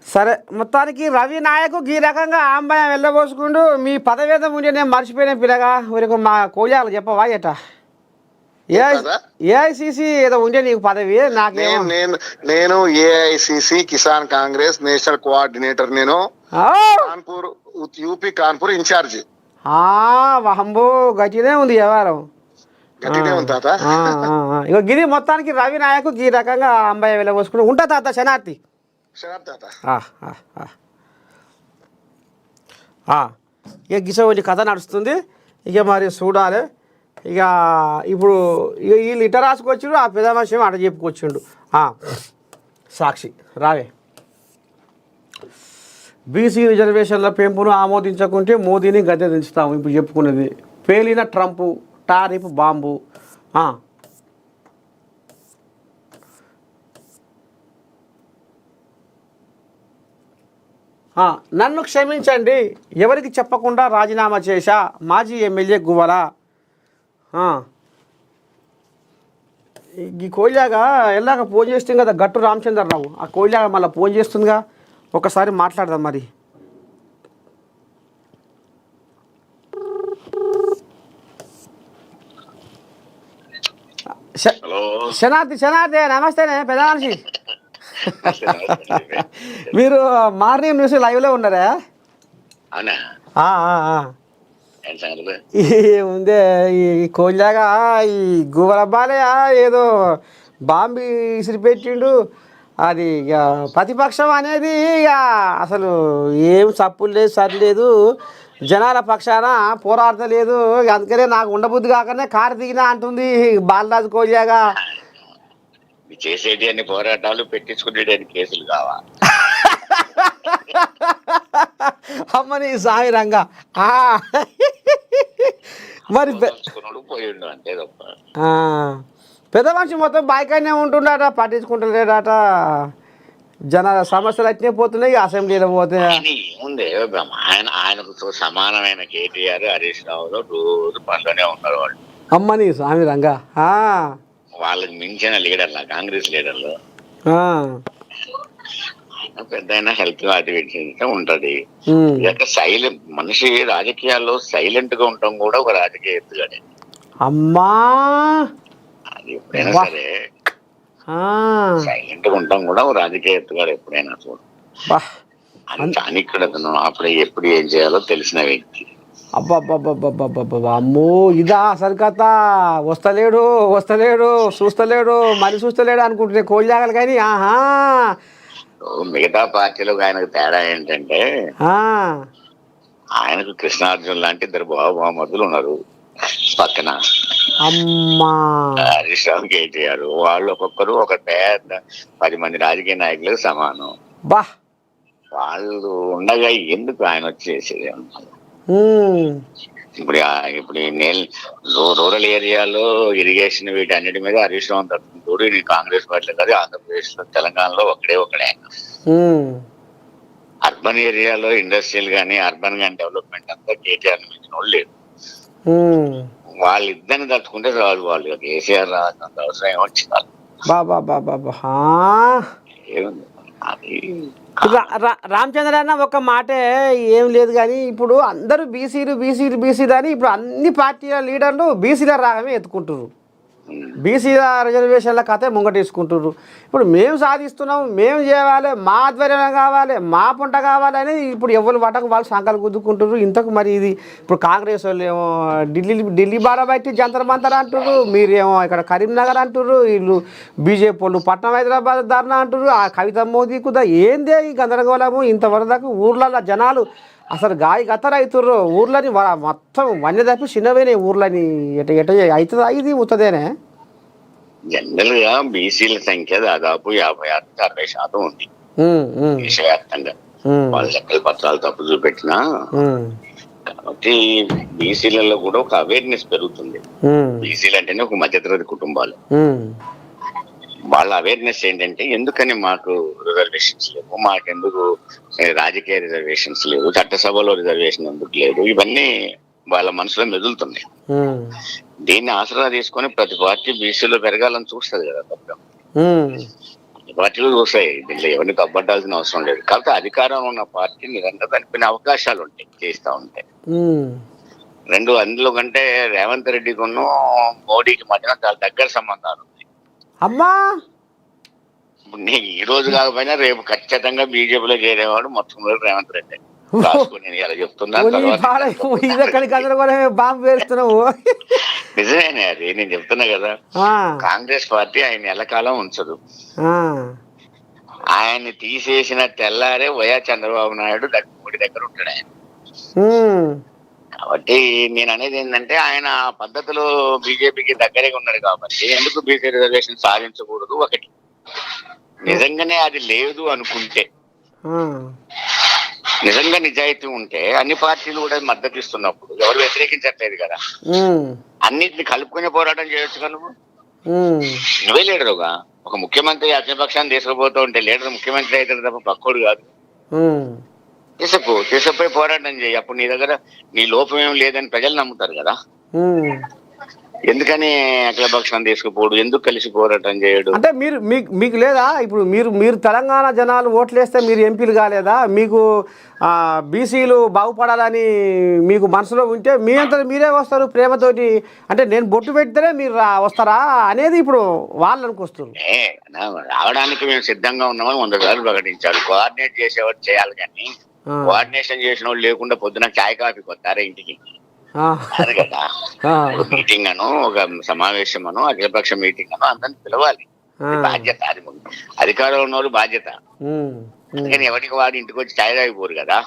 సరే, మొత్తానికి రవి నాయకు ఈ రకంగా ఆంబాయం వెళ్ళబోసుకుంటూ మీ పదవేదం ఉండే నేను మర్చిపోయిన పిల్లగా ఊరికి మా కోజాలు చెప్పవా ఎట? ఏఐసిసి ఏదో ఉండే నీకు పదవి. నాకేమో నేను AICC Kisan Congress national coordinator. నేను కాన్పూర్ యూపీ కాన్పూర్ ఇన్ఛార్జి. వహంబో గట్టినే ఉంది వ్యవహారం. గట్టినే ఉంది తాత. ఇక గిరి మొత్తానికి రవి నాయకు ఈ రకంగా అంబాయి వెళ్ళబోసుకుంటూ ఉంటా తాత. శనార్థి ఇక గిసోటి కథ నడుస్తుంది. ఇక మరి చూడాలి. ఇక ఇప్పుడు వీళ్ళు ఇట రాసుకొచ్చిండు, ఆ పెద్ద మనిషి అట చెప్పుకొచ్చిండు. సాక్షి రావే. బీసీ రిజర్వేషన్ల పెంపును ఆమోదించకుంటే మోదీని గద్దె దించుతాము. ఇప్పుడు చెప్పుకున్నది పేలిన ట్రంపు టారిఫ్ బాంబు. నన్ను క్షమించండి, ఎవరికి చెప్పకుండా రాజీనామా చేశా మాజీ ఎమ్మెల్యే గువ్వల. ఈ కోయిలాగా ఎలాగ ఫోన్ చేస్తుంది కదా గట్టు రామచంద్రరావు. ఆ కోయిలాగా మళ్ళీ ఫోన్ చేస్తుందిగా, ఒకసారి మాట్లాడదాం మరి. శనార్థి నమస్తేనే పెద్ద మనిషి. మీరు మార్నింగ్ న్యూస్ లైవ్లో ఉన్నారా? ఏముందే ఈ కోళ్ళగా ఈ గువ్వలబ్బాలే ఏదో బాంబు ఇసిరిపెట్టిండు. అది ఇక ప్రతిపక్షం అనేది ఇక అసలు ఏం చప్పులు లేదు, సరిలేదు, జనాల పక్షాన పోరాడతలేదు. అందుకనే నాకు ఉండబుద్ధి కాకనే కారు దిగినా అంటుంది బాలరాజు కోళ్ళగా. చేసేటి అన్ని పోరాటాలు పెట్టించుకునే కేసులు కావా? అమ్మని సాయి రంగా మరి పోయిండు అంతే తప్ప. పెద్ద మనిషి మొత్తం బాయికానే ఉంటుండట, పట్టించుకుంటలేడట. జనాల సమస్యలు అట్నే పోతున్నాయి, అసెంబ్లీలో పోతే ఏముంది. ఆయనకు సమానమైన కేటీఆర్, హరీష్ రావు రోజు పనిలోనే ఉన్నారు వాళ్ళు. అమ్మని స్వామి రంగా వాళ్ళకి మించిన లీడర్ల కాంగ్రెస్ లీడర్లు. పెద్ద హెల్త్ యాక్టివిటీస్ ఉంటది. సైలెంట్ మనిషి రాజకీయాల్లో సైలెంట్ గా ఉండటం కూడా ఒక రాజకీయ ఎత్తుగానే. అమ్మా అది ఎప్పుడైనా సరే సైలెంట్ గా ఉండటం కూడా ఒక రాజకీయ ఎత్తుగాడు ఎప్పుడైనా చూడు. అని చాణిక్యుడు అప్పుడు ఎప్పుడు ఏం చేయాలో తెలిసిన వ్యక్తి. అబ్బబ్బబ్బబ్బబ్బబ్బబ్బా అమ్మో ఇదా సరికత. వస్తలేడు చూస్తలేడు మళ్ళీ చూస్తలేడు అనుకుంటున్నా కోళ్ళాగలు కానీ. మిగతా పార్టీలకు ఆయనకు తేడా ఏంటంటే, ఆయనకు కృష్ణార్జున్ లాంటి ఇద్దరు బాబుమతులు ఉన్నారు పక్కన. హరీష్ రావు, కేటీఆర్ వాళ్ళు ఒక్కొక్కరు ఒక పెద్ద 10 మంది రాజకీయ నాయకులకు సమానం. వాళ్ళు ఉండగా ఎందుకు ఆయన వచ్చేసేది? ఇప్పుడు రూరల్ ఏరియాలో ఇరిగేషన్ వీటన్నిటి మీద హరీష్ రావు తట్టుకుంటూ కాంగ్రెస్ పార్టీలో కాదు, ఆంధ్రప్రదేశ్ లో తెలంగాణలో ఒకడే. అర్బన్ ఏరియాలో ఇండస్ట్రియల్ గానీ అర్బన్ గానీ డెవలప్మెంట్ అంతా కేటీఆర్ మించిన వాళ్ళు లేదు. వాళ్ళిద్దరిని తట్టుకుంటే వాళ్ళు కేసీఆర్ రావాల్సినంత అవసరం వచ్చింది. ఏముంది అది రామచంద్ర అన్న ఒక మాటే ఏం లేదు కానీ, ఇప్పుడు అందరూ బీసీలు అని ఇప్పుడు అన్ని పార్టీల లీడర్లు బీసీల రాగమే ఎత్తుకుంటున్నారు. బీసీల రిజర్వేషన్ల కథే ముంగటేసుకుంటుర్రు. ఇప్పుడు మేము సాధిస్తున్నాం, మేము చేయాలి, మా ఆధ్వర్యం కావాలి, మా పంట కావాలి అనేది ఇప్పుడు ఎవరు వాటకు వాళ్ళు సంకలు గుద్దుకుంటుర్రు. ఇంతకు మరి ఇది ఇప్పుడు కాంగ్రెస్ వాళ్ళు ఏమో ఢిల్లీ బారాబట్టి జంతర్ మంతర్ అంటుర్రు, మీరేమో ఇక్కడ కరీంనగర్ అంటుర్రు, వీళ్ళు బీజేపీ వాళ్ళు పట్నం హైదరాబాద్ ధర్నా అంటుర్రు, ఆ కవిత మోదీ కుదా ఏందే ఈ గందరగోళము. ఇంతవరకు ఊర్లలో జనాలు అసలు గాయ గతరైతుర్రు, ఊర్లని మొత్తం వన్య తప్పి చిన్నవేనే ఊర్లని ఎట ఎట అవుతుందా ఇది ఉత్తదేనే. జనరల్ గా బీసీల సంఖ్య దాదాపు 56-60% ఉంది దేశవ్యాప్తంగా. వాళ్ళ లెక్కల పత్రాలు తప్పు చూపెట్టినా, కాబట్టి బీసీలలో కూడా ఒక అవేర్నెస్ పెరుగుతుంది. బీసీలు అంటేనే ఒక మధ్యతరగతి కుటుంబాలు. వాళ్ళ అవేర్నెస్ ఏంటంటే ఎందుకని మాకు రిజర్వేషన్స్ లేవు, మాకెందుకు రాజకీయ రిజర్వేషన్స్ లేవు, చట్టసభలో రిజర్వేషన్ ఎందుకు లేదు, ఇవన్నీ వాళ్ళ మనసులో మెదులుతున్నాయి. దీన్ని ఆసరా తీసుకొని ప్రతి పార్టీ బీసీలో పెరగాలని చూస్తుంది కదా. ప్రతి పార్టీలు చూస్తాయి, దీంట్లో ఎవరిని కబ్బట్టాల్సిన అవసరం లేదు. కాబట్టి అధికారంలో ఉన్న పార్టీ నిరంతరం కనిపిన అవకాశాలు ఉంటాయి చేస్తా ఉంటాయి. రెండు అందులో కంటే రేవంత్ రెడ్డికి మోడీకి మధ్యన చాలా దగ్గర సంబంధాలు ఉన్నాయి. అమ్మా నీకు ఈ రోజు కాకపోయినా రేపు ఖచ్చితంగా బీజేపీలో చేరేవాడు మొత్తం రేవంత్ రెడ్డి. నేను ఇలా చెప్తున్నాను, బాంబు వేస్తున్నావు. నిజమేనే అది, నేను చెప్తున్నా కదా. కాంగ్రెస్ పార్టీ ఆయన ఎల్లకాలం ఉంచదు. ఆయన్ని తీసేసిన తెల్లారే వైఎస్ చంద్రబాబు నాయుడు మోడీ దగ్గర ఉంటాడు ఆయన. కాబట్టి నేను అనేది ఏంటంటే ఆయన పద్ధతిలో బీజేపీకి దగ్గరగా ఉన్నాడు కాబట్టి ఎందుకు బీసీ రిజర్వేషన్ సాధించకూడదు. ఒకటి నిజంగానే అది లేదు అనుకుంటే, నిజంగా నిజాయితీ ఉంటే అన్ని పార్టీలు కూడా మద్దతు ఇస్తున్నప్పుడు ఎవరు వ్యతిరేకించట్లేదు కదా, అన్నిటిని కలుపుకునే పోరాటం చేయొచ్చు కదా. నువ్వే లీడరుగా ఒక ముఖ్యమంత్రి అఖిలపక్షాన్ని తీసుకుపోతూ ఉంటే లీడర్ ముఖ్యమంత్రి అయితే తప్ప పక్కోడు కాదు. తీసుకుపోయి పోరాటం చేయి, అప్పుడు నీ దగ్గర నీ లోపం ఏం లేదని ప్రజలు నమ్ముతారు కదా. ఎందుకని అఖిలపక్షాన్ని తీసుకుపోడు, ఎందుకు కలిసి పోరాటం చేయడు అంటే మీకు లేదా? ఇప్పుడు మీరు తెలంగాణ జనాలు ఓట్లేస్తే మీరు ఎంపీలు కాలేదా? మీకు బీసీలు బాగుపడాలని మీకు మనసులో ఉంటే మీ అంతా మీరే వస్తారు ప్రేమతోటి, అంటే నేను బొట్టు పెడితేనే మీరు వస్తారా అనేది ఇప్పుడు వాళ్ళు అనుకొస్తారు. రావడానికి మేము సిద్ధంగా ఉన్నామని 100 సార్లు ప్రకటించారు. కోఆర్డినేట్ చేసేవాడు చేయాలి, కానీ కోఆర్డినేషన్ చేసిన వాళ్ళు లేకుండా పొద్దున చాయ్ కాఫీకి వస్తారా ఇంటికి అది కదా. మీటింగ్ అను ఒక సమావేశం అను అఖిలపక్ష మీటింగ్ అను అందరిని పిలవాలి, బాధ్యత. అది అధికారంలో ఉన్న వాళ్ళు బాధ్యత. అందుకని ఎవరికి వాడు ఇంటికి వచ్చి ఛాయ్ తాగిపోరు కదా.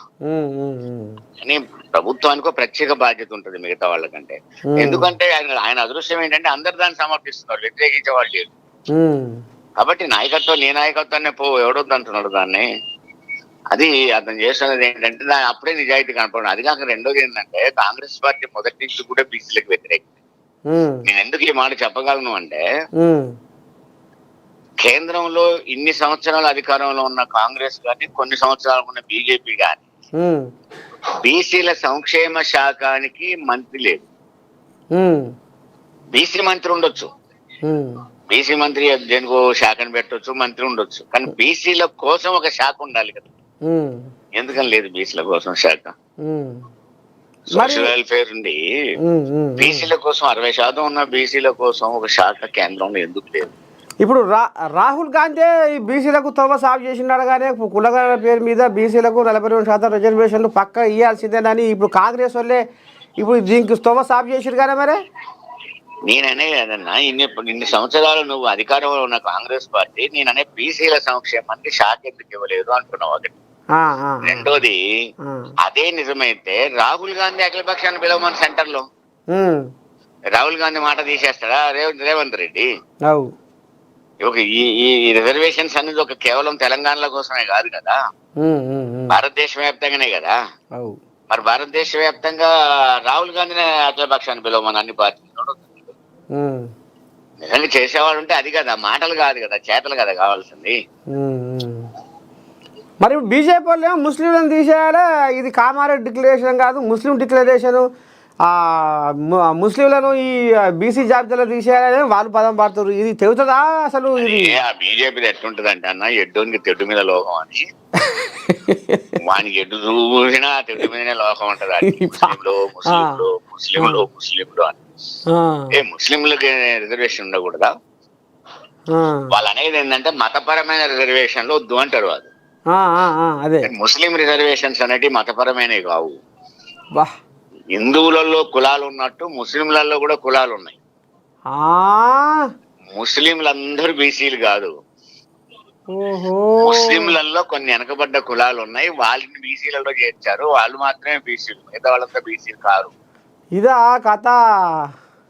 కానీ ప్రభుత్వానికి ప్రత్యేక బాధ్యత ఉంటుంది మిగతా వాళ్ళకంటే. ఎందుకంటే ఆయన అదృశ్యం ఏంటంటే అందరు దాన్ని సమర్పిస్తున్నారు, వ్యతిరేకించే వాళ్ళు లేరు. కాబట్టి నాయకత్వం నీ నాయకత్వాన్ని ఎవడొద్దు అంటున్నాడు దాన్ని. అది అతను చేస్తున్నది ఏంటంటే అప్పుడే నిజాయితీ కనపడదు. అది కాక రెండోది ఏంటంటే కాంగ్రెస్ పార్టీ మొదటి నుంచి కూడా బీసీలకు వ్యతిరేకం. నేను ఎందుకు ఈ మాట చెప్పగలను అంటే కేంద్రంలో ఇన్ని సంవత్సరాల అధికారంలో ఉన్న కాంగ్రెస్ కానీ కొన్ని సంవత్సరాలు ఉన్న బీజేపీ కానీ బీసీల సంక్షేమ శాఖానికి మంత్రి లేదు. బీసీ మంత్రి ఉండొచ్చు, బీసీ మంత్రి దేనికో శాఖను పెట్టొచ్చు, మంత్రి ఉండొచ్చు, కానీ బీసీల కోసం ఒక శాఖ ఉండాలి కదా. ఎందుకని లేదు బీసీల కోసం శాఖ? సోషల్ వెల్ఫేర్ ఉండి బీసీల కోసం 60% ఉన్న బీసీల కోసం ఒక శాఖ కేంద్రంలో ఎందుకు లేదు? ఇప్పుడు రాహుల్ గాంధీ బీసీలకు తోవ సాగు చేసినాడు, కానీ కులగల పేరు మీద బీసీలకు 42% రిజర్వేషన్లు పక్క ఇవ్వాల్సిందేనని ఇప్పుడు కాంగ్రెస్ వాళ్ళే ఇప్పుడు దీనికి తోవ సాగు చేసిరు కానీ మరి. నేననే కదన్నా ఇన్ని సంవత్సరాలు నువ్వు అధికారంలో ఉన్న కాంగ్రెస్ పార్టీ నేననే బీసీల సంక్షేమానికి శాఖ ఎందుకు ఇవ్వలేదు అంటున్నావు. ఒకటి. రెండోది అదే నిజమైతే రాహుల్ గాంధీ అఖిలపక్షాన్ని పిలవమని సెంటర్ లో రాహుల్ గాంధీ మాట తీసేస్తాడా రేవంత్ రెడ్డి? ఈ రిజర్వేషన్స్ అనేది ఒక కేవలం తెలంగాణలో కోసమే కాదు కదా, భారతదేశ వ్యాప్తంగానే కదా. మరి భారతదేశ వ్యాప్తంగా రాహుల్ గాంధీని అఖిలపక్షాన్ని పిలవమని అన్ని పార్టీలు నిజంగా చేసేవాడు ఉంటే అది కదా, మాటలు కాదు కదా, చేతలు కదా కావాల్సింది. మరి బీజేపీ వాళ్ళు ముస్లింలను తీసేయాలి, ఇది కామారెడ్డి డిక్లరేషన్ కాదు ముస్లిం డిక్లరేషన్, ముస్లింలను ఈ బీసీ జాబితాలో తీసేయాలని వాళ్ళు పదం పడుతున్నారు. ఇది తెగుతుందా అసలు? ఇది బీజేపీ ఎట్లుంటది అంటే అన్న ఎడ్డోనికి తెడ్డు మీద లోకం అని, వానికి ఎడ్డు చూసినా తెడ్డు మీదనే లోకం ఉంటది. ముస్లింలు ముస్లింలు ముస్లింలు ముస్లింలు అని ముస్లింలకి రిజర్వేషన్ ఉండకూడదా? వాళ్ళు అనేది ఏంటంటే మతపరమైన రిజర్వేషన్లు వద్దు అంటారు వాళ్ళు. అదే ముస్లిం రిజర్వేషన్స్ అనేవి మతపరమైనవి కావు. హిందువులలో కులాలు ఉన్నట్టు ముస్లింలలో కూడా కులాలు ఉన్నాయి. ముస్లింలందరూ బీసీలు కాదు. ముస్లింలలో కొన్ని వెనకబడ్డ కులాలు ఉన్నాయి, వాళ్ళని బీసీలలో చేర్చారు. వాళ్ళు మాత్రమే బీసీలు, మిగతా వాళ్ళంతా బీసీలు కాదు. ఇదా కథ.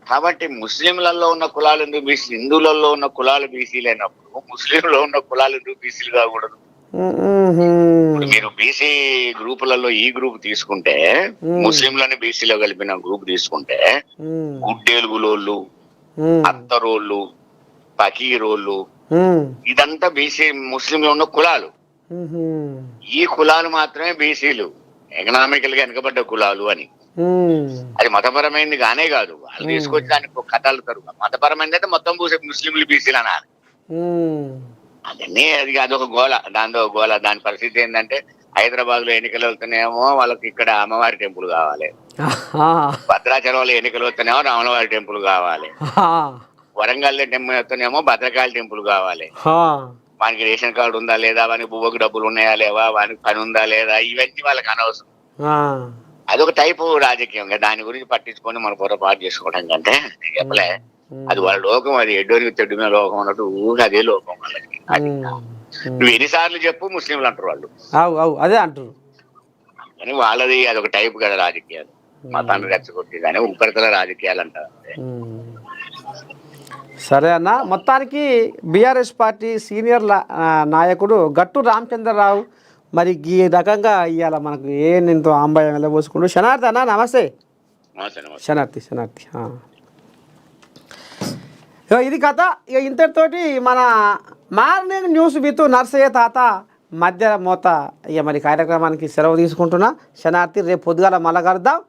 కాబట్టి ముస్లింలలో ఉన్న కులాలు ఎందుకు బీసీ, హిందువులలో ఉన్న కులాలు బీసీలు అయినప్పుడు ముస్లింలో ఉన్న కులాలు ఎందుకు బీసీలు కాకూడదు? మీరు బీసీ గ్రూపులలో ఈ గ్రూప్ తీసుకుంటే, ముస్లింలని బీసీలో కలిపిన గ్రూప్ తీసుకుంటే, గుడ్డేలుగులోళ్ళు, అత్తరోళ్ళు, పకీరోళ్ళు, ఇదంతా బీసీ ముస్లింలో ఉన్న కులాలు. ఈ కులాలు మాత్రమే బీసీలు, ఎకనామికల్ గా వెనకబడ్డ కులాలు అని. అది మతపరమైనది కానే కాదు. వాళ్ళు తీసుకొచ్చి దానికి కథలు తరుగు. మతపరమైనది అయితే మొత్తం ముస్లింలు బీసీలు అనాలి. అదొక గోల, దాంతో గోల. దాని పరిస్థితి ఏంటంటే, హైదరాబాద్ లో ఎన్నికలు వెళ్తున్నాయేమో వాళ్ళకి ఇక్కడ అమ్మవారి టెంపుల్ కావాలి, భద్రాచలంలో ఎన్నికలు వస్తున్నాయేమో రామలవారి టెంపుల్ కావాలి, వరంగల్ టెంపుల్ వస్తున్నాయేమో భద్రకాళి టెంపుల్ కావాలి. వానికి రేషన్ కార్డు ఉందా లేదా, వానికి బువ్వకు డబ్బులు ఉన్నాయా లేవా, వానికి పని ఉందా లేదా, ఇవన్నీ వాళ్ళకి అనవసరం. అదొక టైపు రాజకీయం. దాని గురించి పట్టించుకొని మన పొరపాటు చేసుకోవడం కంటే చెప్పలే, అది వాళ్ళ లోకం. అది ఎడ్డోనికి తెడ్డుమే లోకం అన్నట్టు ఊరికి అదే లోకం వాళ్ళకి. నువ్వు ఎన్నిసార్లు చెప్పు ముస్లింలు అంటారు వాళ్ళు, అదే అంటారు. కానీ వాళ్ళది అదొక టైపు కదా రాజకీయాలు. మతాన్ని రెచ్చగొట్టి కానీ ఉపరితల రాజకీయాలు అంటారు. సరే అన్న, మొత్తానికి బీఆర్ఎస్ పార్టీ సీనియర్ నాయకుడు గట్టు రామచంద్రరావు మరి ఈ రకంగా ఇవాళ మనకు ఎంతో ఆంబాయం వెళ్ళబోసుకుంటూ. శనార్థి అన్న, నమస్తే. శనార్థి. ఇది కథ. ఇక ఇంతటితోటి మన మార్నింగ్ న్యూస్ విత్ నర్సయ్య తాత మధ్య మోత ఇక మరి కార్యక్రమానికి సెలవు తీసుకుంటున్నా. శనార్థి, రేపు పొద్దుగాల మళ్ళా కలుద్దాం.